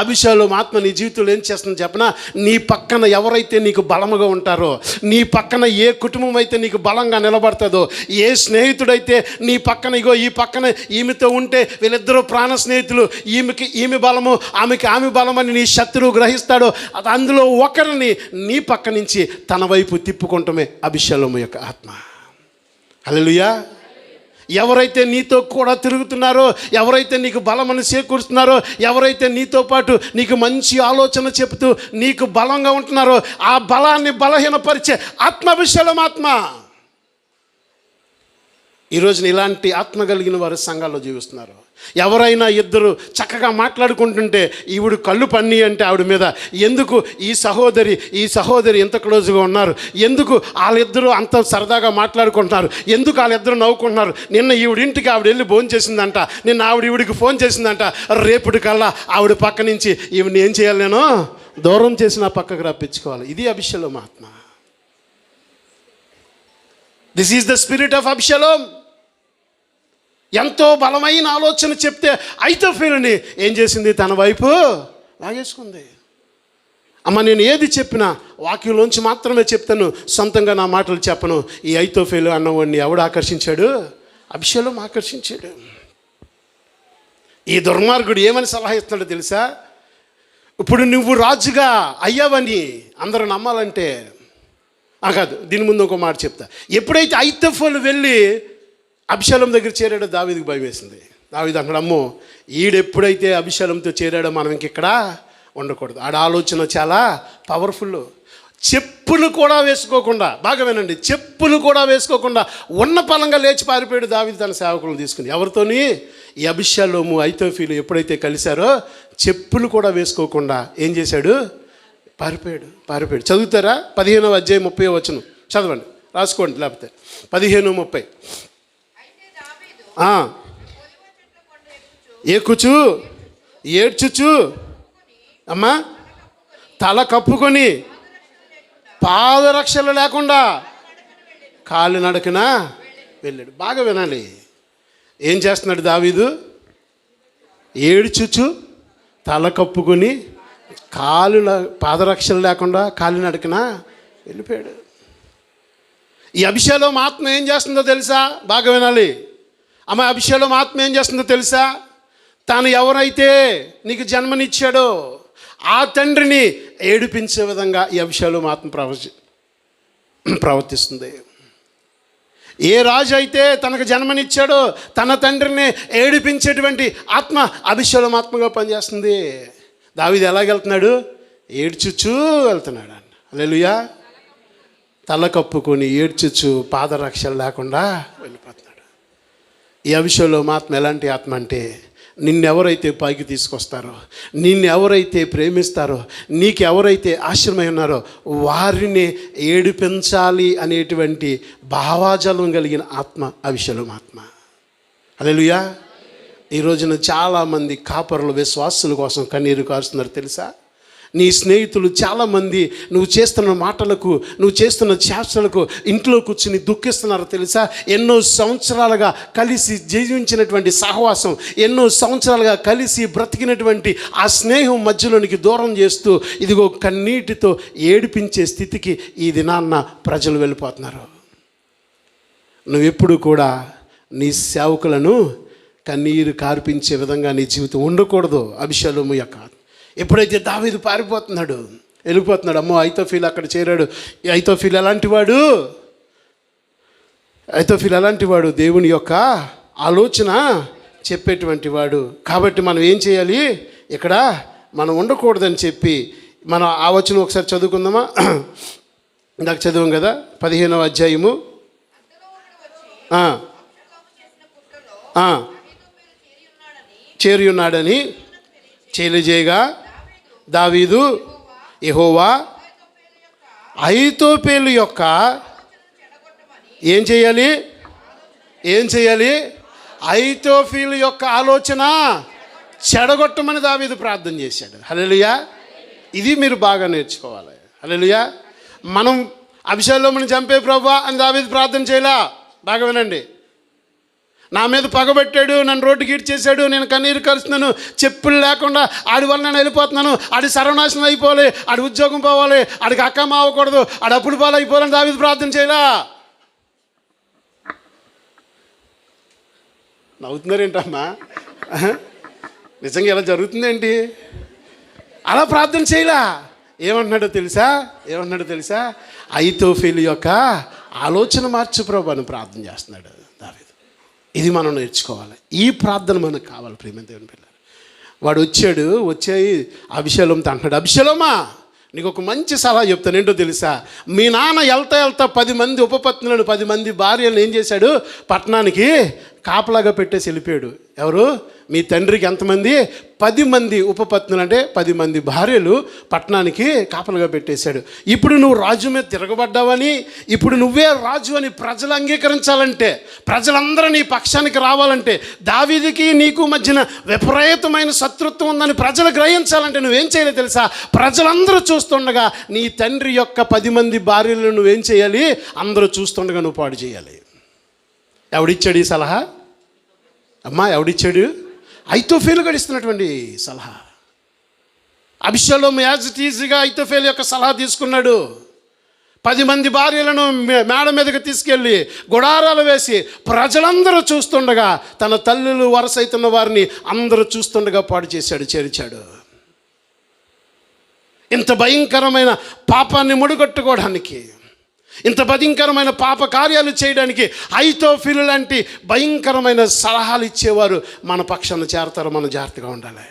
[SPEAKER 1] అబీషలోము ఆత్మ నీ జీవితంలో ఏం చేస్తుందో చెప్పనా? నీ పక్కన ఎవరైతే నీకు బలముగా ఉంటారో, నీ పక్కన ఏ కుటుంబం అయితే నీకు బలంగా నిలబడుతుందో, ఏ స్నేహితుడైతే నీ పక్కన ఇగో ఈ పక్కన ఈమెతో ఉంటే వీళ్ళిద్దరూ ప్రాణ స్నేహితులు, ఈమె బలము ఆమెకి ఆమె బలమని నీ శత్రువు గ్రహిస్తాడో, అందులో ఒకరిని నీ పక్క నుంచి తన వైపు తిప్పుకుంటమే అబీషలోము యొక్క ఆత్మ. హల్లెలూయా. ఎవరైతే నీతో కూడా తిరుగుతున్నారో, ఎవరైతే నీకు బలమని చేకూరుస్తున్నారో, ఎవరైతే నీతో పాటు నీకు మంచి ఆలోచన చెబుతూ నీకు బలంగా ఉంటున్నారో, ఆ బలాన్ని బలహీనపరిచే ఆత్మ అబీషలోము ఆత్మ. ఈరోజున ఇలాంటి ఆత్మ కలిగిన వారు సంఘాల్లో జీవిస్తున్నారు. ఎవరైనా ఇద్దరు చక్కగా మాట్లాడుకుంటుంటే ఈవిడు కళ్ళు పన్ని అంటే ఆవిడ మీద ఎందుకు ఈ సహోదరి ఎంత క్లోజ్గా ఉన్నారు, ఎందుకు వాళ్ళిద్దరూ అంత సరదాగా మాట్లాడుకుంటున్నారు, ఎందుకు వాళ్ళిద్దరూ నవ్వుకుంటున్నారు, నిన్న ఈవిడింటికి ఆవిడ వెళ్ళి ఫోన్ చేసిందంట, నిన్న ఈవిడికి ఫోన్ చేసిందంట, రేపటి కల్లా ఆవిడ పక్క నుంచి ఈవిని ఏం చేయాలి? నేను దూరం చేసి నా పక్కకు రప్పించుకోవాలి. ఇది అబీషలోము ఆత్మ. This is the spirit of Absalom. ఎంతో బలమైన ఆలోచన చెప్తే అహీతోఫెలుని ఏం చేసింది? తన వైపు లాగేసుకుంది. అమ్మ, నేను ఏది చెప్పినా వాక్యంలోంచి మాత్రమే చెప్తాను, సొంతంగా నా మాటలు చెప్పను. ఈ అహీతోఫెలు అన్నవాడిని ఎవడు ఆకర్షించాడు? అబీషలోము ఆకర్షించాడు. ఈ దుర్మార్గుడు ఏమని సలహా ఇస్తున్నాడో తెలుసా? ఇప్పుడు నువ్వు రాజుగా అయ్యావని అందరూ నమ్మాలంటే కాదు, దీని ముందు ఒక మాట చెప్తా. ఎప్పుడైతే అహీతోఫెలు వెళ్ళి అబీషలోము దగ్గర చేరాడో దావీదుకి భయం వేసింది. దావీదు అన్నాడు, అమ్మో, ఈడెప్పుడైతే అబీషలోముతో చేరాడో మనం ఇంకెక్కడ ఉండకూడదు. ఆడ ఆలోచన చాలా పవర్ఫుల్. చెప్పులు కూడా వేసుకోకుండా, బాగా వినండి, చెప్పులు కూడా వేసుకోకుండా ఉన్న పలంగా లేచి పారిపోయాడు దావీదు తన సేవకులను తీసుకుని. ఎవరితోని? ఈ అబీషలోము అహీతోఫెలు ఎప్పుడైతే కలిశారో చెప్పులు కూడా వేసుకోకుండా ఏం చేశాడు? పారిపోయాడు. చదువుతారా? 15వ అధ్యాయం 30వ వచనం చదవండి, రాసుకోండి, లేకపోతే 15:30. ఎక్కుచు ఏడ్చుచు అమ్మా తల కప్పుకొని పాదరక్షలు లేకుండా కాళ్ళు నడకన వెళ్ళాడు. బాగా వినాలి. ఏం చేస్తున్నాడు దావీదు? ఏడ్చుచు తల కప్పుకొని పాదరక్షలు లేకుండా కాళ్ళు నడకన వెళ్ళిపోయాడు. ఈ అబీషలోము ఆత్మ ఏం చేస్తుందో తెలుసా? బాగా వినాలి అమ్మ. అబీషలోము ఆత్మ ఏం చేస్తుందో తెలుసా? తాను ఎవరైతే నీకు జన్మనిచ్చాడో ఆ తండ్రిని ఏడిపించే విధంగా ఈ అబీషలోము ఆత్మ ప్రవర్తిస్తుంది. ఏ రాజు అయితే తనకు జన్మనిచ్చాడో తన తండ్రిని ఏడిపించేటువంటి ఆత్మ అబీషలోము ఆత్మగా పనిచేస్తుంది. దావీదు ఎలాగెళ్తున్నాడు? ఏడ్చుచూ వెళ్తున్నాడు. హల్లెలూయా. తల కప్పుకొని ఏడ్చుచు పాదరక్షలు లేకుండా వెళ్ళిపోతున్నాడు. ఈ అబీషలోము ఆత్మ ఎలాంటి ఆత్మ అంటే, నిన్నెవరైతే పైకి తీసుకొస్తారో, నిన్నెవరైతే ప్రేమిస్తారో, నీకు ఎవరైతే ఆశ్రమై ఉన్నారో వారిని ఏడిపించాలి అనేటువంటి భావాజలం కలిగిన ఆత్మ అబీషలోము ఆత్మ. హల్లెలూయా. ఈ రోజున చాలామంది కాపరులు విశ్వాసుల కోసం కన్నీరు కారుస్తున్నారు తెలుసా? నీ స్నేహితులు చాలామంది నువ్వు చేస్తున్న మాటలకు, నువ్వు చేస్తున్న చేష్టలకు ఇంట్లో కూర్చుని దుఃఖిస్తున్నారు తెలుసా? ఎన్నో సంవత్సరాలుగా కలిసి జీవించినటువంటి సహవాసం, ఎన్నో సంవత్సరాలుగా కలిసి బ్రతికినటువంటి ఆ స్నేహం మధ్యలోనికి దూరం చేస్తూ ఇదిగో కన్నీటితో ఏడిపించే స్థితికి ఈ దినాన్న ప్రజలు వెళ్ళిపోతున్నారు. నువ్వెప్పుడు కూడా నీ సేవకులను కన్నీరు కార్పించే విధంగా నీ జీవితం ఉండకూడదు. అబీషలోము యొక్క ఎప్పుడైతే దావీదు పారిపోతున్నాడు, వెళ్ళిపోతున్నాడు, అమ్మో అహీతోఫెలు అక్కడ చేరాడు. అహీతోఫెలు ఎలాంటి వాడు? దేవుని యొక్క ఆలోచన చెప్పేటువంటి వాడు. కాబట్టి మనం ఏం చేయాలి? ఇక్కడ మనం ఉండకూడదని చెప్పి మనం ఆ వచనం ఒకసారి చదువుకుందామా? ఇందాక చదివాం కదా 15వ అధ్యాయము. చేరి ఉన్నాడని చేయగా దావీదు యెహోవా అహీతోపెలు యొక్క ఏం చేయాలి అహీతోపెలు యొక్క ఆలోచన చెడగొట్టమని దావీదు ప్రార్థన చేశాడు. హల్లెలూయా. ఇది మీరు బాగా నేర్చుకోవాలి. హల్లెలూయా. మనం అబ్షాలోముని చంపే ప్రభువా అని దావీదు ప్రార్థన చేయలా. బాగా వినండి. నా మీద పగబెట్టాడు, నన్ను రోడ్డుకి ఈడ్చేశాడు, నేను కన్నీరు కలుస్తున్నాను, చెప్పులు లేకుండా ఆడి వల్ల నేను వెళ్ళిపోతున్నాను, ఆడి సర్వనాశనం అయిపోవాలి, ఆడి ఉద్యోగం పోవాలి, ఆడికి అక్క మావకూడదు, ఆడి అప్పుడు పాలు అయిపోవాలని దావీదు ప్రార్థన చేయలా. నవ్వుతున్నారేంటమ్మా? నిజంగా ఇలా జరుగుతుందేంటి? అలా ప్రార్థన చేయలా. ఏమంటున్నాడో తెలుసా? అహీతోపెలు యొక్క ఆలోచన మార్చు ప్రభు అని ప్రార్థన చేస్తున్నాడు దావీదు. ఇది మనం నేర్చుకోవాలి. ఈ ప్రార్థన మనకు కావాలి. ప్రియమైన దేవుని పిల్లలు, వాడు వచ్చాయి అభిషేలంతో అంటున్నాడు, అభిషేలమా నీకు ఒక మంచి సలహా చెప్తాను. ఏంటో తెలుసా? మీ నాన్న వెళ్తా 10 మంది ఉపపత్నులను 10 మంది భార్యలను ఏం చేశాడు? పట్టణానికి కాపలాగా పెట్టేసి వెళ్ళిపోయాడు. ఎవరు? మీ తండ్రికి ఎంతమంది? 10 మంది ఉపపత్నులు, అంటే 10 మంది భార్యలు పట్టణానికి కాపలాగా పెట్టేశాడు. ఇప్పుడు నువ్వు రాజు మీద తిరగబడ్డావని, ఇప్పుడు నువ్వే రాజు అని ప్రజలు అంగీకరించాలంటే, ప్రజలందరూ నీ పక్షానికి రావాలంటే, దావీదుకి నీకు మధ్యన విపరీతమైన శత్రుత్వం ఉందని ప్రజలు గ్రహించాలంటే నువ్వేం చేయాలి తెలుసా? ప్రజలందరూ చూస్తుండగా నీ తండ్రి యొక్క 10 మంది భార్యలను నువ్వేం చేయాలి? అందరూ చూస్తుండగా నువ్వు పాడు చేయాలి. ఎవడిచ్చాడు ఈ సలహా? అమ్మా, ఎవడిచ్చాడు? అహీతోపెలు గడిస్తున్నటువంటి సలహా. అబ్షాలోము యాజ్ ఇట్ ఈజీగా అహీతోపెలు యొక్క సలహా తీసుకున్నాడు. 10 మంది భార్యలను మేడ మీదకి తీసుకెళ్ళి గుడారాలు వేసి ప్రజలందరూ చూస్తుండగా, తన తల్లులు వరస అవుతున్న వారిని అందరూ చూస్తుండగా పాడు చేశాడు, చేర్చాడు. ఇంత భయంకరమైన పాపాన్ని ముడిగొట్టుకోవడానికి, ఇంత భయంకరమైన పాప కార్యాలు చేయడానికి అహీతోపెలు లాంటి భయంకరమైన సలహాలు ఇచ్చేవారు మన పక్షాన చేరతారు. మనం జాగ్రత్తగా ఉండాలి.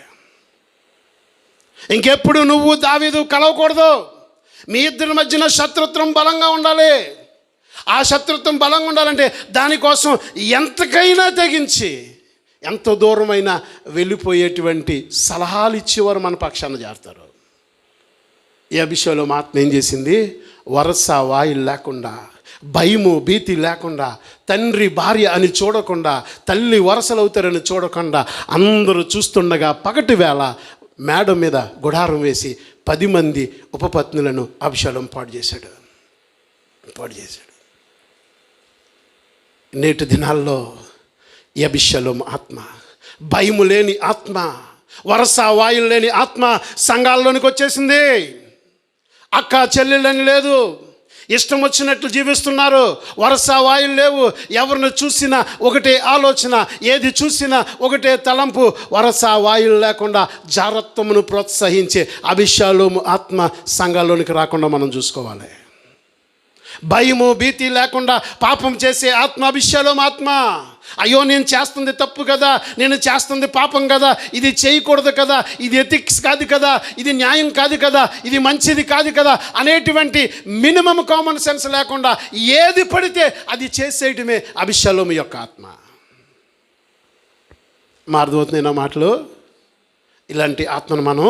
[SPEAKER 1] ఇంకెప్పుడు నువ్వు దావీదు కలవకూడదు. మీ ఇద్దరి మధ్యన శత్రుత్వం బలంగా ఉండాలి. ఆ శత్రుత్వం బలంగా ఉండాలంటే దానికోసం ఎంతకైనా తెగించి, ఎంత దూరమైనా వెళ్ళిపోయేటువంటి సలహాలు ఇచ్చేవారు మన పక్షాన చేరతారు. ఈ అభిషేకంలో ఆత్మ ఏం చేసింది? వరస వాయిల్ లేకుండా, భయము భీతి లేకుండా, తండ్రి భార్య అని చూడకుండా, తల్లి వరసలు అవుతారని చూడకుండా, అందరూ చూస్తుండగా పగటి వేళ మేడ మీద గుడారం వేసి 10 మంది ఉపపత్నులను అభిషేకం పాడు చేశాడు. నేటి దినాల్లో ఈ అభిషేకం ఆత్మ, భయము లేని ఆత్మ, వరస వాయులు లేని ఆత్మ సంఘాల్లోనికి వచ్చేసింది. అక్క చెల్లెళ్ళని లేదు, ఇష్టం వచ్చినట్లు జీవిస్తున్నారు. వరస వాయులు లేవు. ఎవరిని చూసినా ఒకటే ఆలోచన, ఏది చూసినా ఒకటే తలంపు. వరస వాయులు లేకుండా జారత్వమును ప్రోత్సహించే అభిషేకం ఆత్మ సంఘాల్లోనికి రాకుండా మనం చూసుకోవాలి. భయము భీతి లేకుండా పాపం చేసే ఆత్మ అభిషేకం ఆత్మ. అయ్యో, నేను చేస్తుంది తప్పు కదా, నేను చేస్తుంది పాపం కదా, ఇది చేయకూడదు కదా, ఇది ఎథిక్స్ కాదు కదా, ఇది న్యాయం కాదు కదా, ఇది మంచిది కాదు కదా అనేటువంటి మినిమం కామన్ సెన్స్ లేకుండా ఏది పడితే అది చేసేయటమే అభిషేకం యొక్క ఆత్మ. అర్థమవుతుంది నా మాటలు? ఇలాంటి ఆత్మను మనం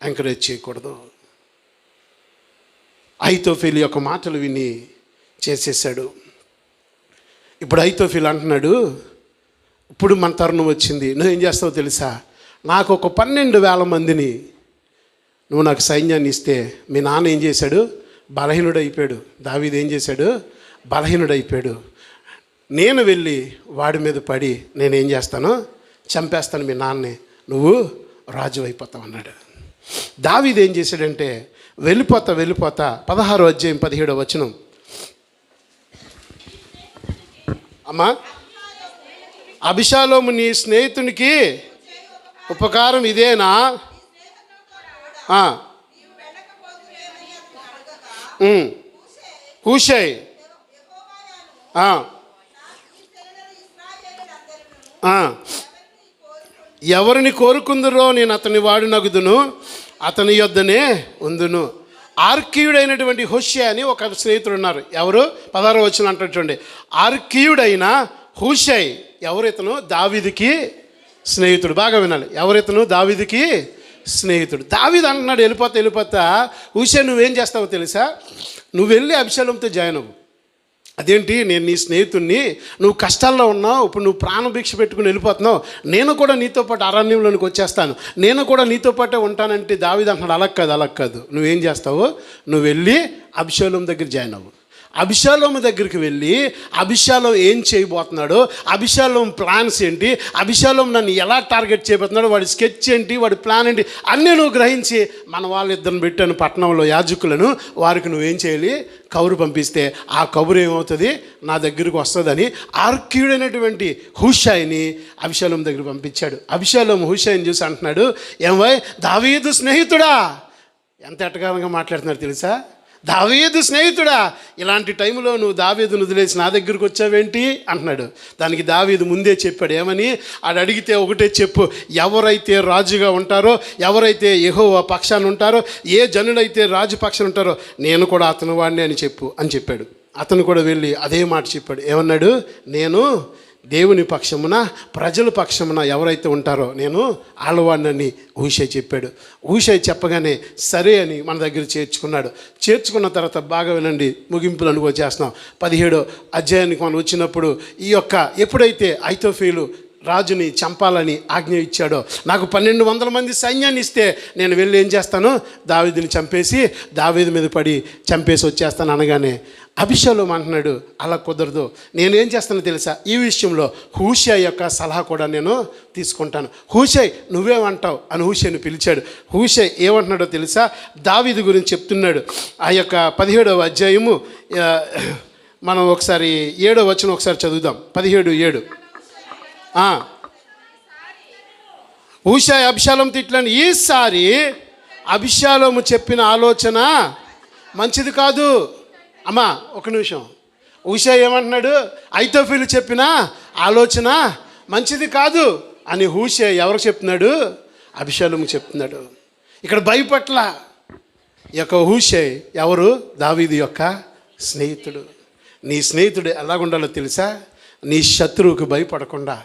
[SPEAKER 1] ఎంకరేజ్ చేయకూడదు. అహీతోపెలు యొక్క మాటలు విని చేసేసాడు. ఇప్పుడు అహీతోపెలు అంటున్నాడు, ఇప్పుడు మన తరుణం వచ్చింది, నువ్వేం చేస్తావో తెలుసా? నాకు ఒక 12,000 మందిని నువ్వు నాకు సైన్యాన్ని ఇస్తే. మీ నాన్న ఏం చేశాడు? బలహీనుడైపోయాడు. దావీదు ఏం చేశాడు? బలహీనుడైపోయాడు. నేను వెళ్ళి వాడి మీద పడి నేనేం చేస్తాను? చంపేస్తాను మీ నాన్నే, నువ్వు రాజు అయిపోతావు అన్నాడు. దావీదు ఏం చేశాడంటే వెళ్ళిపోతా 16వ అధ్యాయం 17వ వచనం. అమ్మా, అభిషాలోము నీ స్నేహితునికి ఉపకారం ఇదేనా? హూషై ఎవరిని కోరుకుందరో నేను అతని వాడినగుదును, అతని యొద్దనే ఉందును. ఆర్కీయుడైనటువంటి హోషే అని ఒక స్నేహితుడు ఉన్నారు. ఎవరు? 16వ వచనం అంటాడు చూడండి. ఆర్కీయుడైన హూషై. ఎవరు ఇతను? దావీదుకి స్నేహితుడు. బాగా వినాలి. ఎవరితను? దావీదుకి స్నేహితుడు. దావీదు అంటున్నాడు వెళ్ళిపోతా హూషై నువ్వేం చేస్తావో తెలుసా? నువ్వు వెళ్ళి అభిషేలంతో జాయిన్ అవ్వు. అదేంటి, నేను నీ స్నేహితుడిని, నువ్వు కష్టాల్లో ఉన్నావు, ఇప్పుడు నువ్వు ప్రాణభిక్ష పెట్టుకుని వెళ్ళిపోతున్నావు, నేను కూడా నీతో పాటు అరణ్యంలోనికి వచ్చేస్తాను, నేను కూడా నీతో పాటే ఉంటానంటే దావీదు అంటున్నాడు అలా కాదు. నువ్వేం చేస్తావు? నువ్వు వెళ్ళి అభిషేలం దగ్గర జాయిన్ అవ్వు. అభిషాలోం దగ్గరికి వెళ్ళి అభిషాలోం ఏం చేయబోతున్నాడో, అభిషాలోం ప్లాన్స్ ఏంటి, అభిషాలోం నన్ను ఎలా టార్గెట్ చేయబోతున్నాడో, వాడి స్కెచ్ ఏంటి, వాడి ప్లాన్ ఏంటి అన్నీ నువ్వు గ్రహించి మన వాళ్ళిద్దరిని పెట్టాను పట్టణంలో యాజకులను, వారికి నువ్వేం చేయాలి? కబురు పంపిస్తే ఆ కబురు ఏమవుతుంది? నా దగ్గరకు వస్తుందని ఆర్కీయుడైనటువంటి హూషాయిని అభిషాలోం దగ్గర పంపించాడు. అభిషాలోం హూషాయిని చూసి అంటున్నాడు, ఏమై దావీదు స్నేహితుడా. ఎంత ఎట్టగారంగా మాట్లాడుతున్నాడు తెలుసా? దావీదు స్నేహితుడా, ఇలాంటి టైంలో నువ్వు దావీదును వదిలేసి నా దగ్గరకు వచ్చావేంటి అంటున్నాడు. దానికి దావీదు ముందే చెప్పాడు. ఏమని? ఆడు అడిగితే ఒకటే చెప్పు, ఎవరైతే రాజుగా ఉంటారో, ఎవరైతే యెహోవా పక్షాన ఉంటారో, ఏ జనులైతే రాజు పక్షాన ఉంటారో నేను కూడా అతను వాడిని అని చెప్పు అని చెప్పాడు. అతను కూడా వెళ్ళి అదే మాట చెప్పాడు. ఏమన్నాడు? నేను దేవుని పక్షమున, ప్రజల పక్షమున ఎవరైతే ఉంటారో నేను ఆళ్ళవాడినని హూషై చెప్పాడు. హూషై చెప్పగానే సరే అని మన దగ్గర చేర్చుకున్నాడు. చేర్చుకున్న తర్వాత బాగా వినండి, ముగింపులు అనుకోచేస్తున్నాం. 17వ అధ్యాయానికి మనం వచ్చినప్పుడు ఈ యొక్క ఎప్పుడైతే అహీతోఫెలు రాజుని చంపాలని ఆజ్ఞ ఇచ్చాడో, నాకు 1200 మంది సైన్యాన్ని ఇస్తే నేను వెళ్ళి ఏం చేస్తాను? దావీదుని చంపేసి దావీదు మీద పడి చంపేసి వచ్చేస్తాను అనగానే అభిషేలోం అంటున్నాడు అలా కుదరదు, నేను ఏం చేస్తానో తెలుసా? ఈ విషయంలో హూషై యొక్క సలహా కూడా నేను తీసుకుంటాను. హూషై నువ్వేమంటావు అని హూషైని పిలిచాడు. హూషై ఏమంటున్నాడో తెలుసా? దావీదు గురించి చెప్తున్నాడు. ఆ యొక్క 17వ అధ్యాయము మనం ఒకసారి 7వ వచనం ఒకసారి చదువుదాం. 17:7. హూషై అభిషాలోం తిట్లని, ఈసారి అభిషాలోము చెప్పిన ఆలోచన మంచిది కాదు. అమ్మా ఒక నిమిషం. హూషై ఏమంటున్నాడు? అహీతోఫెలు చెప్పిన ఆలోచన మంచిది కాదు అని హూషై ఎవరు చెప్తున్నాడు? అభిషాలోము చెప్తున్నాడు. ఇక్కడ భయపట్ల. ఈ యొక్క హూషై ఎవరు? దావీదు యొక్క స్నేహితుడు. నీ స్నేహితుడు ఎలాగుండాలో తెలుసా? నీ శత్రువుకు భయపడకుండా,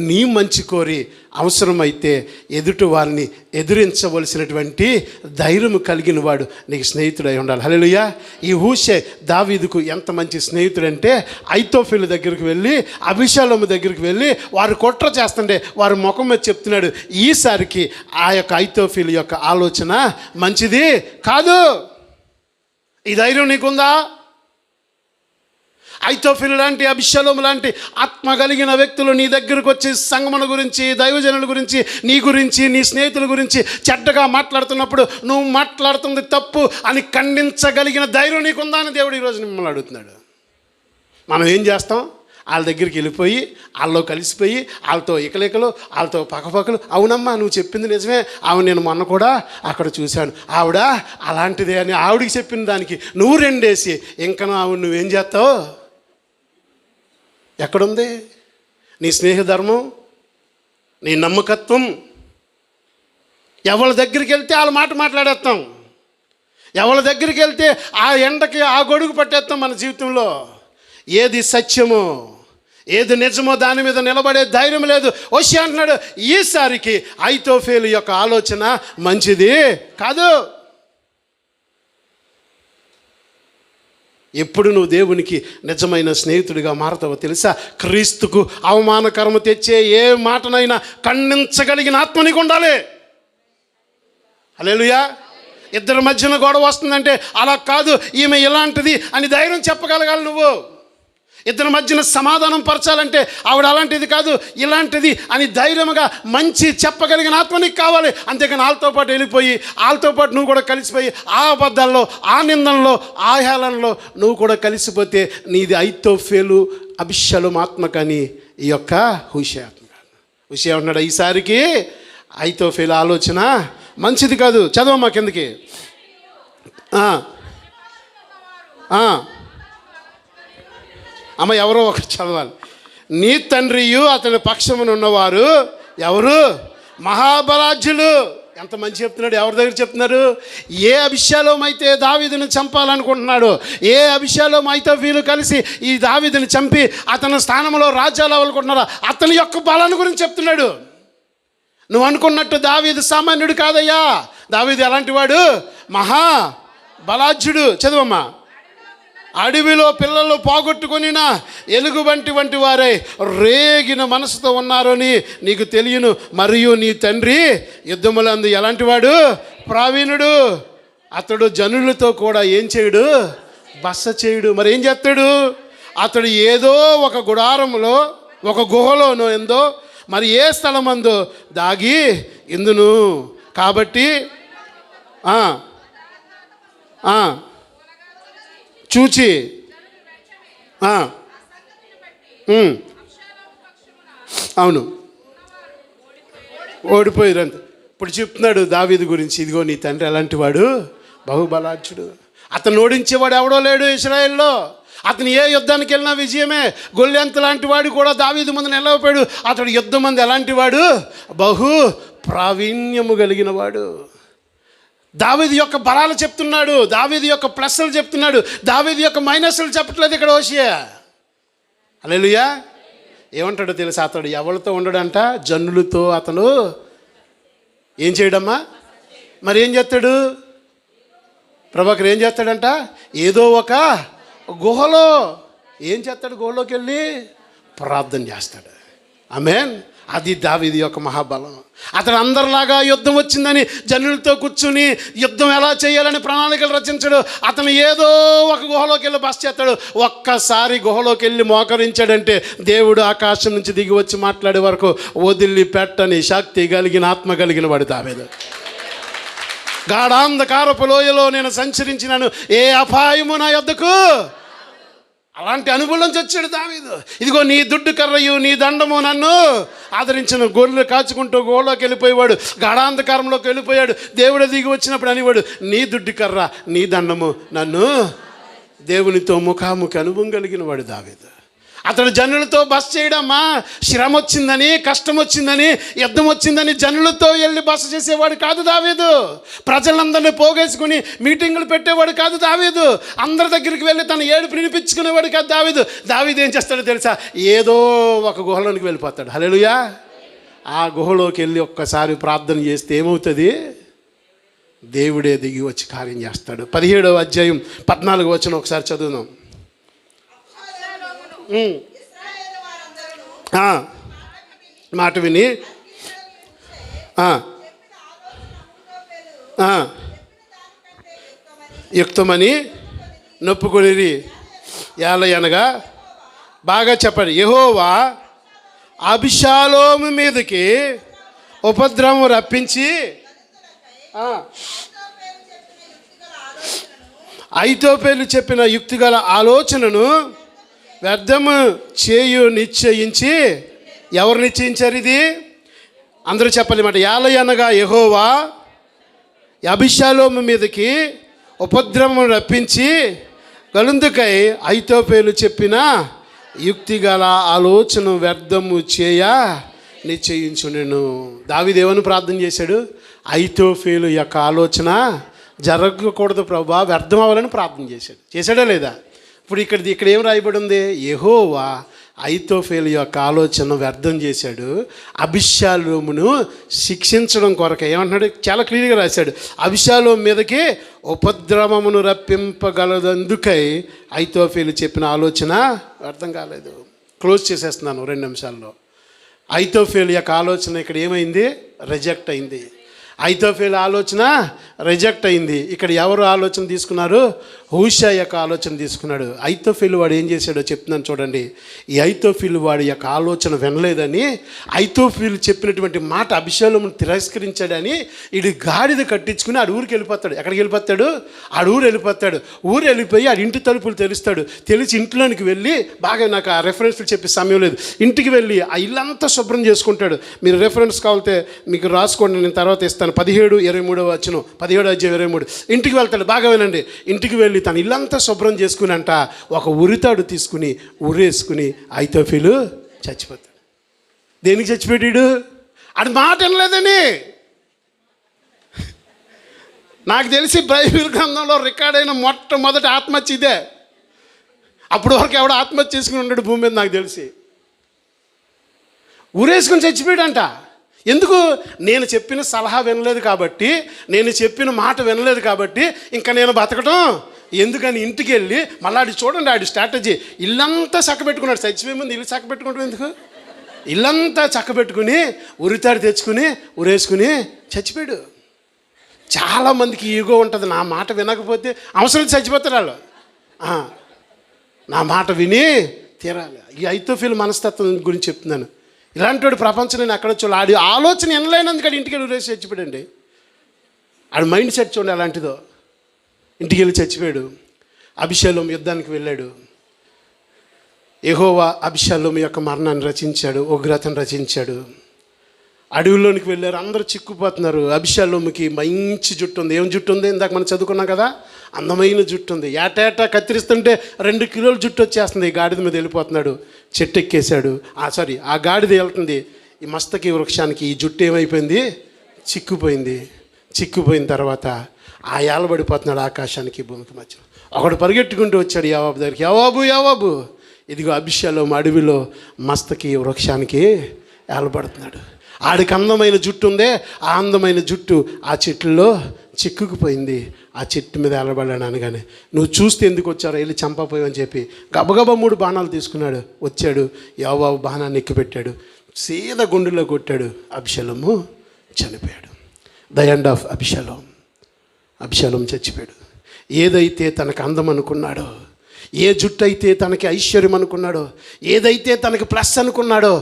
[SPEAKER 1] నీ మంచి కోరి అవసరమైతే ఎదుటి వారిని ఎదిరించవలసినటువంటి ధైర్యం కలిగిన వాడు నీకు స్నేహితుడై ఉండాలి. హల్లెలూయా. ఈ హూషై దావీదుకు ఎంత మంచి స్నేహితుడంటే, అహీతోఫెలు దగ్గరికి వెళ్ళి, అభిషాలోము దగ్గరికి వెళ్ళి వారు కుట్ర చేస్తుంటే వారి ముఖం మీద చెప్తున్నాడు, ఈసారికి ఆ యొక్క అహీతోఫెలు యొక్క ఆలోచన మంచిది కాదు. ఈ ధైర్యం నీకుందా? అహీతోఫెలు లాంటి, అభిషాలోము లాంటి ఆత్మ కలిగిన వ్యక్తులు నీ దగ్గరకు వచ్చి సంగమన గురించి, దైవజనుల గురించి, నీ గురించి, నీ స్నేహితుల గురించి చెడ్డగా మాట్లాడుతున్నప్పుడు నువ్వు మాట్లాడుతుంది తప్పు అని ఖండించగలిగిన ధైర్యం నీకుందా అని దేవుడు ఈరోజు మిమ్మల్ని అడుగుతున్నాడు. మనం ఏం చేస్తాం? వాళ్ళ దగ్గరికి వెళ్ళిపోయి వాళ్ళలో కలిసిపోయి వాళ్ళతో ఇకలికలు, వాళ్ళతో పక్కపక్కలు, అవునమ్మా నువ్వు చెప్పింది నిజమే, అవును నేను మొన్న కూడా అక్కడ చూశాను, ఆవిడ అలాంటిదే అని ఆవిడికి చెప్పిన దానికి నువ్వు రెండేసి ఇంకా నువ్వేం చేస్తావు? ఎక్కడుంది నీ స్నేహధర్మం, నీ నమ్మకత్వం? ఎవరి దగ్గరికి వెళ్తే వాళ్ళ మాట మాట్లాడేస్తాం, ఎవరి దగ్గరికి వెళ్తే ఆ ఎండకి ఆ గొడుగు పట్టేస్తాం. మన జీవితంలో ఏది సత్యమో, ఏది నిజమో దాని మీద నిలబడే ధైర్యం లేదు. హోషే అంటున్నాడు, ఈసారికి అహీతోఫెలు యొక్క ఆలోచన మంచిది కాదు. ఎప్పుడు నువ్వు దేవునికి నిజమైన స్నేహితుడిగా మారతావో తెలుసా? క్రీస్తుకు అవమానకరము తెచ్చే ఏ మాటనైనా ఖండించగలిగిన ఆత్మ నీకు ఉండాలి. హల్లెలూయా. ఇద్దరి మధ్యన గొడవ వస్తుందంటే అలా కాదు, ఈమె ఇలాంటిది అని ధైర్యం చెప్పగలగాలి నువ్వు. ఇద్దరి మధ్యన సమాధానం పరచాలంటే ఆవిడ అలాంటిది కాదు ఇలాంటిది అని ధైర్యంగా మంచి చెప్పగలిగిన ఆత్మ నీకు కావాలి. అంతేకాని వాళ్ళతో పాటు వెళ్ళిపోయి వాళ్ళతో పాటు నువ్వు కూడా కలిసిపోయి ఆ అబద్ధాల్లో, ఆ నిందనలో, ఆ హేళనలో నువ్వు కూడా కలిసిపోతే నీది అహీతోఫెలు అభిషాలోము ఆత్మ కానీ ఈ యొక్క హూషై ఆత్మ కాదు. హూషై ఉన్నాడు, ఈసారికి అహీతోఫెలు ఆలోచన మంచిది కాదు. చదవమ్మా కిందకి. అమ్మ ఎవరో ఒకరు చదవాలి. నీ తండ్రియు అతని పక్షమున ఉన్నవారు ఎవరు? మహాబలాజ్యులు. ఎంత మంచి చెప్తున్నాడు. ఎవరి దగ్గర చెప్తున్నారు? ఏ అభిషాలోం అయితే దావీదుని చంపాలనుకుంటున్నాడు, ఏ అభిషాలోం అయితే వీళ్ళు కలిసి ఈ దావీదుని చంపి అతని స్థానంలో రాజ్యాలు అవ్వాలనుకుంటున్నారో అతని యొక్క బలాన్ని గురించి చెప్తున్నాడు. నువ్వు అనుకున్నట్టు దావీదు సామాన్యుడు కాదయ్యా. దావీదు ఎలాంటి వాడు? మహా బలాఢ్యుడు. చదువమ్మా. అడవిలో పిల్లలు పోగొట్టుకొనిన ఎలుగుబంటి వంటి వారే రేగిన మనసుతో ఉన్నారని నీకు తెలియను. మరియు నీ తండ్రి యుద్ధములందు ఎలాంటి వాడు? ప్రావీణుడు. అతడు జనులతో కూడా ఏం చేయడు? బస చేయడు. మరి ఏం చేస్తాడు? అతడు ఏదో ఒక గుడారంలో, ఒక గుహలోనో ఎందో మరి ఏ స్థలమందో దాగి ఇందును. కాబట్టి చూచి అవును ఓడిపోయారంత. ఇప్పుడు చెప్తున్నాడు దావీదు గురించి, ఇదిగో నీ తండ్రి ఎలాంటి వాడు? బహుబలాఢ్యుడు. అతను ఓడించేవాడు ఎవడో లేడు ఇశ్రాయేల్లో. అతను ఏ యుద్ధానికి వెళ్ళినా విజయమే. గొల్లియంత లాంటి వాడు కూడా దావీదు ముందు నిలవపోయాడు. అతడు యుద్ధం మంది ఎలాంటి వాడు? బహు ప్రావీణ్యము కలిగిన వాడు. దావీదు యొక్క బలాలు చెప్తున్నాడు, దావీదు యొక్క ప్లస్లు చెప్తున్నాడు, దావీదు యొక్క మైనస్లు చెప్పట్లేదు ఇక్కడ హోషేయ. హల్లెలూయా. ఏమంటాడో తెలుసా? అతడు ఎవరితో ఉండడంట? జనులతో అతను ఏం చేయడమ్మా? మరి ఏం చేస్తాడు? ప్రభాకర్ ఏం చేస్తాడంట? ఏదో ఒక గుహలో ఏం చేస్తాడు? గుహలోకి వెళ్ళి ప్రార్థన చేస్తాడు. ఆమేన్. అది దావీదు యొక్క మహాబలం. అతడు అందరిలాగా యుద్ధం వచ్చిందని జనులతో కూర్చుని యుద్ధం ఎలా చేయాలని ప్రణాళికలు రచించాడు. అతను ఏదో ఒక గుహలోకి వెళ్ళి బస చేస్తాడు. ఒక్కసారి గుహలోకి వెళ్ళి మోకరించాడంటే దేవుడు ఆకాశం నుంచి దిగి వచ్చి మాట్లాడే వరకు వదిలిపెట్టని శక్తి కలిగిన, ఆత్మ కలిగిన వాడు దావీదు. గాఢాంధకారపు లోయలో నేను సంచరించినాను, ఏ అపాయము నా యొద్దకు. అలాంటి అనుభవం నుంచి వచ్చాడు దావీదు. ఇదిగో నీ దుడ్డు కర్రయు నీ దండము నన్ను ఆదరించిన. గొర్రెలు కాచుకుంటూ గోలోకి వెళ్ళిపోయేవాడు, గాఢాంధకారంలోకి వెళ్ళిపోయాడు. దేవుడు దిగి వచ్చినప్పుడు అనేవాడు, నీ దుడ్డు కర్ర నీ దండము నన్ను. దేవునితో ముఖాముఖి అనుభవం కలిగిన వాడు దావీదు. అతడు జనులతో బస చేయడమ్మా. శ్రమ వచ్చిందని, కష్టం వచ్చిందని, యుద్ధం వచ్చిందని జనులతో వెళ్ళి బస చేసేవాడు కాదు దావీదు. ప్రజలందరినీ పోగేసుకుని మీటింగులు పెట్టేవాడు కాదు దావీదు. అందరి దగ్గరికి వెళ్ళి తన ఏడుపు వినిపించుకునేవాడు కాదు దావీదు. దావీదు ఏం చేస్తాడో తెలుసా? ఏదో ఒక గుహలోనికి వెళ్ళిపోతాడు. హల్లెలూయా. ఆ గుహలోకి వెళ్ళి ఒక్కసారి ప్రార్థన చేస్తే ఏమవుతుంది? దేవుడే దిగి వచ్చి కార్యం చేస్తాడు. 17వ అధ్యాయం 14వ వచనం ఒకసారి చదువుదాం. మాట విని యుక్తమని నొప్పుకొనిరి. ఏలయనగా బాగా చెప్పండి. యెహోవా అబిషాలోము మీదకి ఉపద్రవం రప్పించి ఐతోపేలు చెప్పిన యుక్తిగల ఆలోచనను వ్యర్థము చేయు నిశ్చయించి. ఎవరు నిశ్చయించారు ఇది? అందరూ చెప్పాలి మాట. ఏలయనగా యెహోవా అబిషాలోము మీదకి ఉపద్రవం రప్పించి గలుందుకై ఐతోపేలు చెప్పిన యుక్తిగల ఆలోచన వ్యర్థము చేయ నిశ్చయించునేను. దావీదు ఏమని ప్రార్థన చేశాడు? ఐతోపేలు యొక్క ఆలోచన జరగకూడదు ప్రభువా, వ్యర్థం అవ్వాలని ప్రార్థన చేశాడు. చేశాడా లేదా? ఇప్పుడు ఇక్కడ ఏం రాయబడి ఉంది? యెహోవా ఐతోఫేలు యొక్క ఆలోచన వ్యర్థం చేశాడు, అబిషాలోమును శిక్షించడం కొరకు ఏమంటున్నాడు? చాలా క్లియర్గా రాశాడు. అబిషాలోము మీదకి ఉపద్రవమును రప్పింపగలదందుకై ఐతోఫేలు చెప్పిన ఆలోచన వ్యర్థం కాలేదు. క్లోజ్ చేసేస్తున్నాను 2 నిమిషాల్లో. ఐతోఫేలు యొక్క ఆలోచన ఇక్కడ ఏమైంది? రిజెక్ట్ అయింది. ఐతోఫేలు ఆలోచన రిజెక్ట్ అయింది. ఇక్కడ ఎవరు ఆలోచన తీసుకున్నారు? హూషై యొక్క ఆలోచన తీసుకున్నాడు. ఐతోఫేలు వాడు ఏం చేశాడో చెప్తున్నాను చూడండి. ఈ ఐతోఫేలు వాడి యొక్క ఆలోచన వినలేదని, ఐతోఫేలు చెప్పినటువంటి మాట అబిషాలోమును తిరస్కరించాడని ఇది గాడిద కట్టించుకుని ఆడు ఊరికి వెళ్ళిపోతాడు. ఎక్కడికి వెళ్ళిపోతాడు? ఆడు ఊరు వెళ్ళిపోతాడు. ఊరు వెళ్ళిపోయి ఆడు ఇంటి తలుపులు తెరుస్తాడు. తెలిసి ఇంట్లోనికి వెళ్ళి, బాగా నాకు ఆ రెఫరెన్స్లు చెప్పే సమయం లేదు, ఇంటికి వెళ్ళి ఆ ఇల్లంతా శుభ్రం చేసుకుంటాడు. మీరు రెఫరెన్స్ కావాలితే మీకు రాసుకోండి, నేను తర్వాత ఇస్తాను. 17:23 వచనం, 17:23. ఇంటికి వెళ్తాడు. బాగా వినండి. ఇంటికి వెళ్ళి తన ఇల్లంతా శుభ్రం చేసుకుని అంట ఒక ఉరితాడు తీసుకుని ఉరేసుకుని ఐతోఫేలు చచ్చిపోతాడు. దేనికి చచ్చిపోయాడు? అది మాట వినలేదని. నాకు తెలిసి బైబిల్ గ్రంథంలో రికార్డ్ అయిన మొట్టమొదటి ఆత్మహత్య ఇదే. అప్పుడు వరకు ఎవడో ఆత్మహత్య చేసుకుని ఉన్నాడు భూమి మీద నాకు తెలిసి. ఊరేసుకుని చచ్చిపోయాడంట. ఎందుకు? నేను చెప్పిన సలహా వినలేదు కాబట్టి, నేను చెప్పిన మాట వినలేదు కాబట్టి ఇంకా నేను బతకటం ఎందుకని ఇంటికి వెళ్ళి మళ్ళీ ఆడి చూడండి, ఆడి స్ట్రాటజీ ఇల్లంతా చక్కబెట్టుకున్నాడు. చచ్చిపోయే ముందు ఇల్లు చక్కబెట్టుకుంటాం ఎందుకు? ఇల్లంతా చక్కబెట్టుకుని ఉరితాడు తెచ్చుకుని ఉరేసుకుని చచ్చిపోయాడు. చాలామందికి ఈగో ఉంటుంది. నా మాట వినకపోతే అవసరం చచ్చిపోతారు వాళ్ళు. నా మాట విని తీరాలి. ఈ ఐతోఫీల్ మనస్తత్వం గురించి చెప్తున్నాను. ఇలాంటి వాడు ప్రపంచం నేను ఎక్కడ చూడాలి. ఆడి ఆలోచన ఎనలేనందుకు ఆడు ఇంటికి వెళ్ళి ఉరేసి చచ్చిపోయాడండి. ఆడి మైండ్ సెట్ చూడండి అలాంటిదో. ఇంటికి వెళ్ళి చచ్చిపోయాడు. అబీషాలోము యుద్ధానికి వెళ్ళాడు. యెహోవా అబీషాలోము యొక్క మరణాన్ని రచించాడు, ఉగ్రతను రచించాడు. అడవిలోనికి వెళ్ళారు, అందరూ చిక్కుపోతున్నారు. అబీషాలోముకి మంచి జుట్టు ఉంది. ఏం జుట్టు ఉంది? ఇందాక మనం చదువుకున్నాం కదా, అందమైన జుట్టు ఉంది. ఏటేటా కత్తిరిస్తుంటే 2 కిలోల జుట్టు వచ్చేస్తుంది. గాడిద మీద వెళ్ళిపోతున్నాడు, చెట్టు ఎక్కేశాడు. ఆ గాడిద వెళ్తుంది. ఈ మస్తకి వృక్షానికి ఈ జుట్టు ఏమైపోయింది? చిక్కుపోయింది. చిక్కుపోయిన తర్వాత ఆ ఏలబడిపోతున్నాడు ఆకాశానికి భూమికి మధ్యలో. ఒకడు పరిగెట్టుకుంటూ వచ్చాడు యావాబు దగ్గరికి. యావాబు ఇదిగో అబీషాలోము అడవిలో మస్తకి వృక్షానికి ఏలబడుతున్నాడు. ఆడికి అందమైన జుట్టు ఉందే, ఆ అందమైన జుట్టు ఆ చెట్టులో చిక్కుకుపోయింది. ఆ చెట్టు మీద ఏలబడ్డాడు. అనగానే నువ్వు చూస్తే ఎందుకు వచ్చారో వెళ్ళి చంపపోయావని చెప్పి గబగబా 3 బాణాలు తీసుకున్నాడు. వచ్చాడు, యోవాబు బాణాన్ని ఎక్కుపెట్టాడు, సీదా గుండెలో కొట్టాడు. అబీషాలోము చనిపోయాడు. The end of Absalom. అబీషాలోము చచ్చిపోయాడు. ఏదైతే తనకు అందం అనుకున్నాడో, ఏ జుట్టు అయితే తనకి ఐశ్వర్యం అనుకున్నాడో, ఏదైతే తనకి ప్లస్ అనుకున్నాడో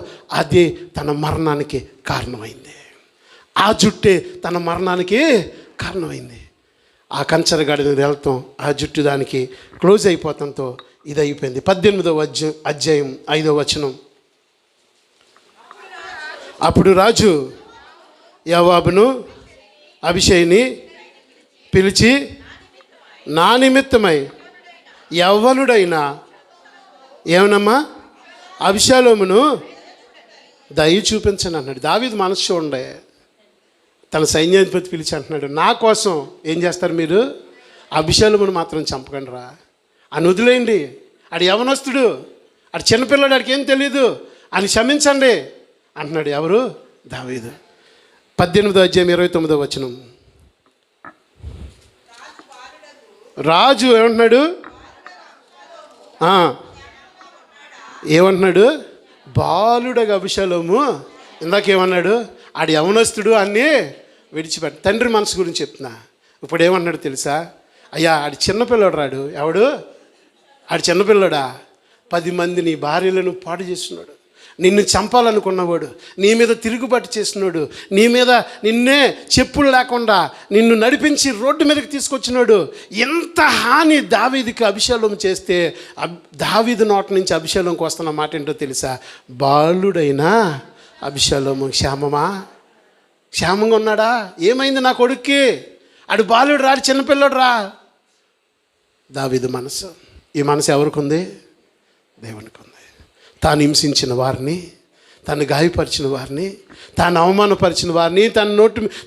[SPEAKER 1] అదే తన మరణానికి కారణమైంది. ఆ జుట్టే తన మరణానికి కారణమైంది. ఆ కంచరగాడిని వెళ్తాం, ఆ జుట్టు దానికి క్లోజ్ అయిపోతాంతో ఇది అయిపోయింది. 18వ అధ్యాయం 5వ వచనం. అప్పుడు రాజు యోవాబును అబీషైని పిలిచి, నా నిమిత్తమై యవ్వనుడైనా ఏమనమ్మా అబీషాలోమును దయ చూపించను అన్నాడు. దావీదు మనసు చూడండి, తన సైన్యాధిపతి పిలిచి అంటున్నాడు, నా కోసం ఏం చేస్తారు మీరు? అబీషాలోమును మాత్రం చంపకండి రా, అని వదిలేయండి. ఆడు యవనస్తుడు, ఆడు చిన్నపిల్లడు, ఆడికి ఏం తెలియదు, అని క్షమించండి అంటున్నాడు. ఎవరు? దావీదు. 18వ అధ్యాయం 29వ వచనం. రాజు ఏమంటున్నాడు? ఏమంటున్నాడు? బాలుడగా అబీషాలోము ఇందాకేమన్నాడు? ఆడు యవనస్తుడు అన్నీ విడిచిపెట్ట. తండ్రి మనసు గురించి చెప్తున్నా. ఇప్పుడు ఏమన్నాడు తెలుసా? అయ్యా ఆడి చిన్నపిల్లడు రాడు. ఎవడు? ఆడి చిన్నపిల్లడా? 10 మంది నీ భార్యలను పాడు చేస్తున్నాడు, నిన్ను చంపాలనుకున్నవాడు, నీ మీద తిరుగుబాటు చేసినాడు, నీ మీద నిన్నే చెప్పులు లేకుండా నిన్ను నడిపించి రోడ్డు మీదకి తీసుకొచ్చినాడు. ఎంత హాని దావీదుకి అబీషాలోము చేస్తే దావీదు నోటి నుంచి అబీషాలోముకి వస్తున్న మాట ఏంటో తెలుసా? బాలుడైనా అబీషాలోము క్షేమంగా ఉన్నాడా? ఏమైంది నా కొడుక్కి? ఆడు బాలుడు రా, చిన్నపిల్లడు రా. దావీదు మనసు, ఈ మనసు ఎవరికి ఉంది? దేవునికి ఉంది. తాను హింసించిన వారిని, తను గాయపరిచిన వారిని, తాను అవమానపరిచిన వారిని,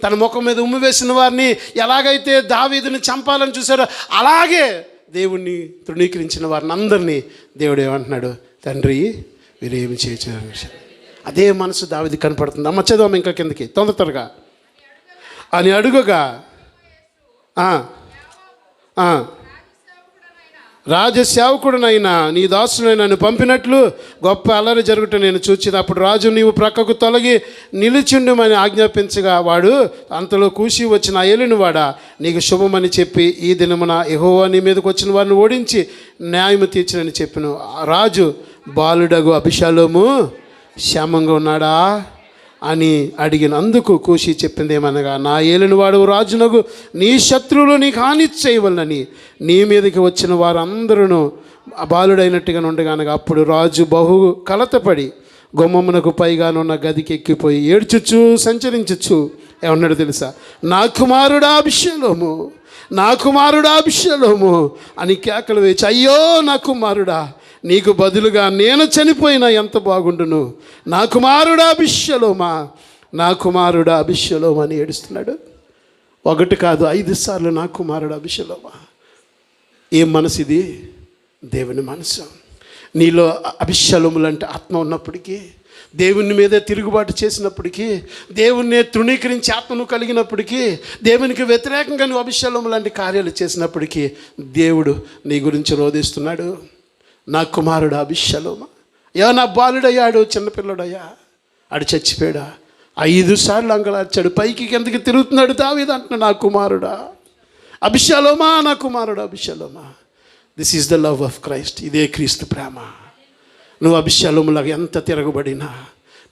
[SPEAKER 1] తన ముఖం మీద ఉమ్మి వేసిన వారిని ఎలాగైతే దావీదుని చంపాలని చూశారో అలాగే దేవుణ్ణి తృణీకరించిన వారిని అందరినీ దేవుడు ఏమంటున్నాడు? తండ్రి వీరేమి చేయచ్చు. అదే మనసు దావీదు కనపడుతుంది. అమ్మ చదవమ్మ ఇంకా కిందకి తొందరగా. అని అడుగుగా రాజసేవకుడునైనా నీ దాసునైనా నన్ను పంపినట్లు గొప్ప అల్లరి జరుగుట నేను చూచిది. అప్పుడు రాజు, నీవు ప్రక్కకు తొలగి నిలిచిండుమని ఆజ్ఞాపించగా, వాడు అంతలో కూసి వచ్చిన ఏలిన వాడా, నీకు శుభమని చెప్పి ఈ దినమున యెహోవా నీ మీదకి వచ్చిన వారిని ఓడించి న్యాయము తీర్చినని చెప్పిన. రాజు, బాలుడగు అబీషాలోము క్షేమంగా ఉన్నాడా అని అడిగిన. అందుకు కూషి చెప్పింది ఏమనగా, నా ఏలిన వాడు రాజునగు నీ శత్రువులు నీకు హాని చేయవలనని నీ మీదకి వచ్చిన వారందరూ బాలుడైనట్టుగా ఉండగానగా. అప్పుడు రాజు బహు కలతపడి గుమ్మమునకు పైగానున్న గదికి ఎక్కిపోయి ఏడ్చుచు సంచరించచ్చు ఏమన్నాడు తెలుసా? నా కుమారుడా అబీషాలోము, నా కుమారుడా అబీషాలోము అని కేకలు వేచి, అయ్యో నా కుమారుడా, నీకు బదులుగా నేను చనిపోయినా ఎంత బాగుండును, నా కుమారుడా అబీషాలోమా, నా కుమారుడా అబీషాలోమా అని ఏడుస్తున్నాడు. ఒకటి కాదు 5 సార్లు నా కుమారుడు అభిషలోమా. ఏం మనసు ఇది? దేవుని మనసు. నీలో అభిషలోములంటే ఆత్మ ఉన్నప్పటికీ, దేవుని మీదే తిరుగుబాటు చేసినప్పటికీ, దేవుణ్ణి తృణీకరించి ఆత్మను కలిగినప్పటికీ, దేవునికి వ్యతిరేకంగా నువ్వు అభిషలోము లాంటి కార్యాలు చేసినప్పటికీ దేవుడు నీ గురించి రోధిస్తున్నాడు. నా కుమారుడు అభిషలోమా, నా బాలుడయ్యాడు, చిన్నపిల్లడయ్యా, ఆడు చచ్చిపోయాడా, 5 సార్లు అంగలార్చాడు, పైకి కిందకి తిరుగుతున్నాడు దావీదు అంటున్నాడు, నా కుమారుడా అభిషలోమా, నా కుమారుడు అభిషలోమా. This is the love of Christ. ఇదే క్రీస్తు ప్రేమ. నువ్వు అభిషలోములాగా ఎంత తిరగబడినా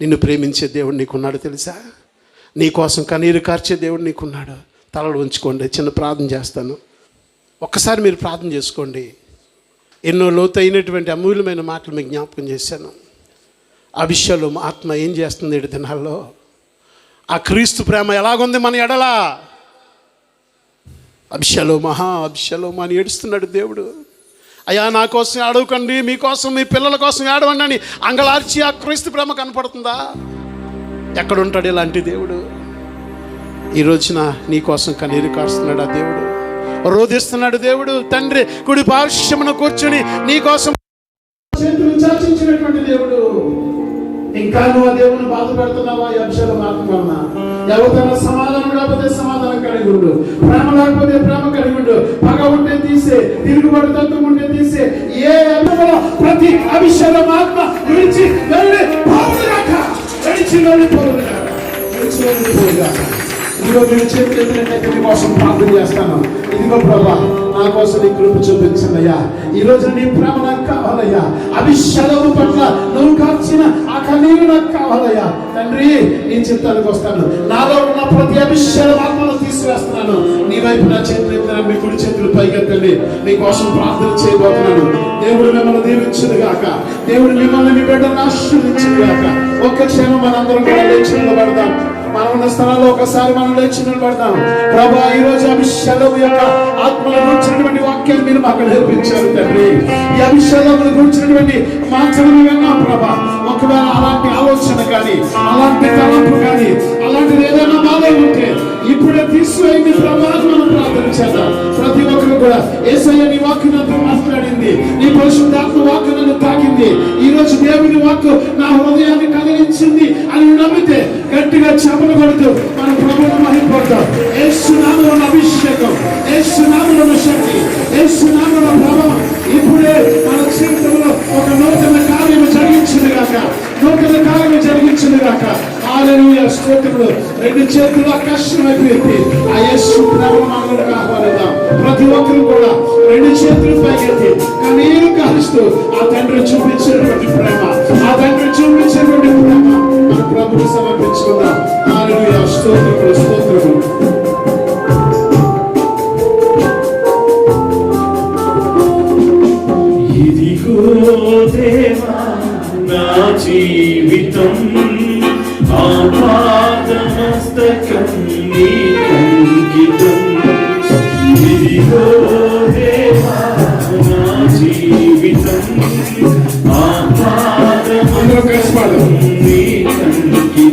[SPEAKER 1] నిన్ను ప్రేమించే దేవుడు నీకున్నాడు తెలుసా? నీ కోసం కన్నీరు కార్చే దేవుడు నీకున్నాడు. తలలు ఉంచుకోండి, చిన్న ప్రార్థన చేస్తాను. ఒక్కసారి మీరు ప్రార్థన చేసుకోండి. ఎన్నో లోతైనటువంటి అమూల్యమైన మాటలు మీకు జ్ఞాపకం చేశాను. అభిషలోము ఆత్మ ఏం చేస్తుంది 7 దినాల్లో? ఆ క్రీస్తు ప్రేమ ఎలాగుంది మన ఎడలా? అభిషలోమా అని ఏడుస్తున్నాడు దేవుడు. అయ్యా నా కోసం ఏడవకండి, మీకోసం మీ పిల్లల కోసం ఏడవండి అని అంగలార్చి ఆ క్రీస్తు ప్రేమ కనపడుతుందా? ఎక్కడుంటాడు ఇలాంటి దేవుడు? ఈ రోజున నీ కోసం కన్నీరు కారుస్తున్నాడు ఆ దేవుడు, రోధిస్తున్నాడు దేవుడు. తండ్రి కుడి పార్శ్వమున కూర్చొని నీ కోసం చేతులు చాచించినటువంటి దేవుడు. ఇంకా నువ్వు ఆ దేవుని బాధ పెడుతున్నావా? ఈ అభిషేకం ఆత్మవలన ఎవరికైనా సమాధానం లేకపోతే సమాధానం కలిగి ఉండు, ప్రేమ లేకపోతే ప్రేమ కలిగి ఉండు, పగ ఉంటే తీసే, తిరుగుబడి తత్వం ఉంటే తీసే. ఏ ప్రతి అభిషేకం ఆత్మ విడిచి వెళ్ళి పోవుగాక, విడిచి వెళ్ళిపోవుగాక. ఇదిగో మీరు చేతులెత్తినట్లయితే మీకోసం ప్రార్థన చేస్తాను. ఇదిగో ప్రభా, నా కోసం నీ కృప చూపించండి అయ్యా. ఈ రోజు నీ ప్రేమ నాకు కావాలయ్యా. అభిషేకము పట్ల నువ్వు కార్చిన ఆ కన్నీరు నాకు కావాలయ్యా. తండ్రి, నీ చిత్తానికి వస్తాను. నాలో ఉన్న ప్రతి అభిషేక ఆత్మను తీసివేస్తున్నాను. నీ వైపు నా చేతులు ఎత్తిన మీ కుడి చేతులు పైకెత్తండి. మీకోసం ప్రార్థన చేయబోతున్నాను. దేవుడు మిమ్మల్ని దీవించును గాక. దేవుడు మిమ్మల్ని మీ బిడ్డను ఆశీర్వదించును గాక. ఒక్క క్షణం మనందరం కూడా లేచి నిలబడదాం. మనం ఉన్న స్థలంలో ఒకసారి మనం లేచి నిలబడతాం. ప్రభా, ఈ రోజు అభిషేకం యొక్క ఆత్మల గురించినటువంటి వాక్యాలు మీరు మాకు నేర్పించారు తండ్రి. ఈ అభిషేకముల గురించినటువంటి మాటలు విన్నాం ప్రభా. ఒకవేళ అలాంటి ఆలోచన కానీ, అలాంటి తలంపు కానీ, అలాంటిది ఏదైనా మాలో ఉంటే ఇప్పుడే తీసివేయండి ప్రభా. మనం ప్రార్థన చేద్దాం. ప్రతి ఒక్కరు కూడా యేసయ్య నీ వాక్కు నాతో మాట్లాడింది, నీ పరిశుద్ధాత్మ వాక్కు నన్ను తాకింది, ఈ రోజు దేవుని వాక్కు నా హృదయాన్ని కలిగించింది అని నమ్మితే గట్టిగా చెప్పలు కొడుతూ మనం ప్రభువును మహిమపడతాం. యేసు నామమున అభిషేకం, యేసు నామమున శక్తి, యేసు నామమున ప్రభావం ఇప్పుడే మన జీవితంలో ఒక నూతన కార్యము జరిగించింది గాక, నూతన కార్యము జరిగించింది గాక. హల్లెలూయా, స్తోత్రములు. 2 చేతులు ఆకాశం వైపు ఎత్తి ఆ యేసు ప్రేమను మనలోకి ఆహ్వానిద్దాం. ప్రతి ఒక్కరు కూడా 2 చేతులు పైకెత్తి కన్నీరు కారుస్తూ ఆ తండ్రి చూపించినటువంటి ప్రేమ, ఆ తండ్రి చూపించినటువంటి ప్రేమ మన ప్రభువుకు సమర్పించుకుందాం. హల్లెలూయా, స్తోత్రములు, స్తోత్రములు.
[SPEAKER 2] ఇదిగో దేవా నా జీవితం, ఆపాదమస్తకం నీకంకితం. ఇదిగో దేవా నా జీవితం, ఆపాదమస్తకం నీకంకితం.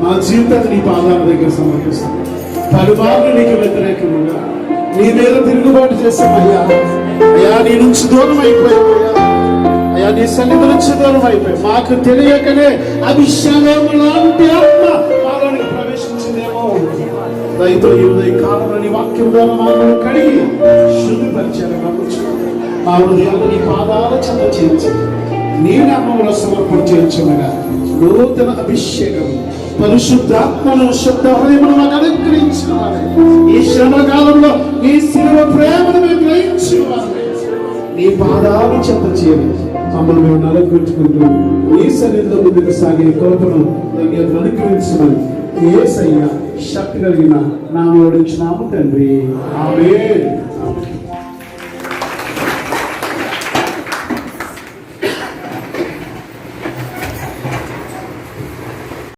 [SPEAKER 1] నా జీవితాన్ని నీ పాదాల దగ్గర సమర్పిస్తాను. పలుమార్లు నీకు వ్యతిరేకముగా నీ మీద తిరుగుబాటు చేశామయ్యా. అయ్యా నీ నుంచి దూరం అయిపోయామయ్యా. అయ్యా నీ సన్నిధి నుంచి దూరం అయిపోయాం. మాకు తెలియకనే అభిషేకం లాంటి ఆత్మ మాలోనికి ప్రవేశించిందేమో. దయతో ఈ ఉదయ కాలంలో నీ వాక్యం ద్వారా మాకు కడిగి శుద్ధిపరిచారు. మా హృదయాన్ని నీ పాదాల చెంత చేయించి నీ నామములో సమర్పణ చేయించమగా నూతన అభిషేకం పరిశుద్ధాత్మను శుద్ధ హృదయమును మాకు అనుగ్రహించిన వారే, ఈ శ్రమ కాలంలో నీ శిలువ ప్రేమను మేము గ్రహించిన వారే, నీ పాదాలు చెంత చేయాలి. మమ్మల్ని మేము నలుగురుకుంటూ నీ సన్నిధిలో ముందుకు సాగే కోపను అనుగ్రహించమని యేసయ్య శక్తి కలిగిన నామములో అడుగుచున్నాము తండ్రి. ఆమేన్.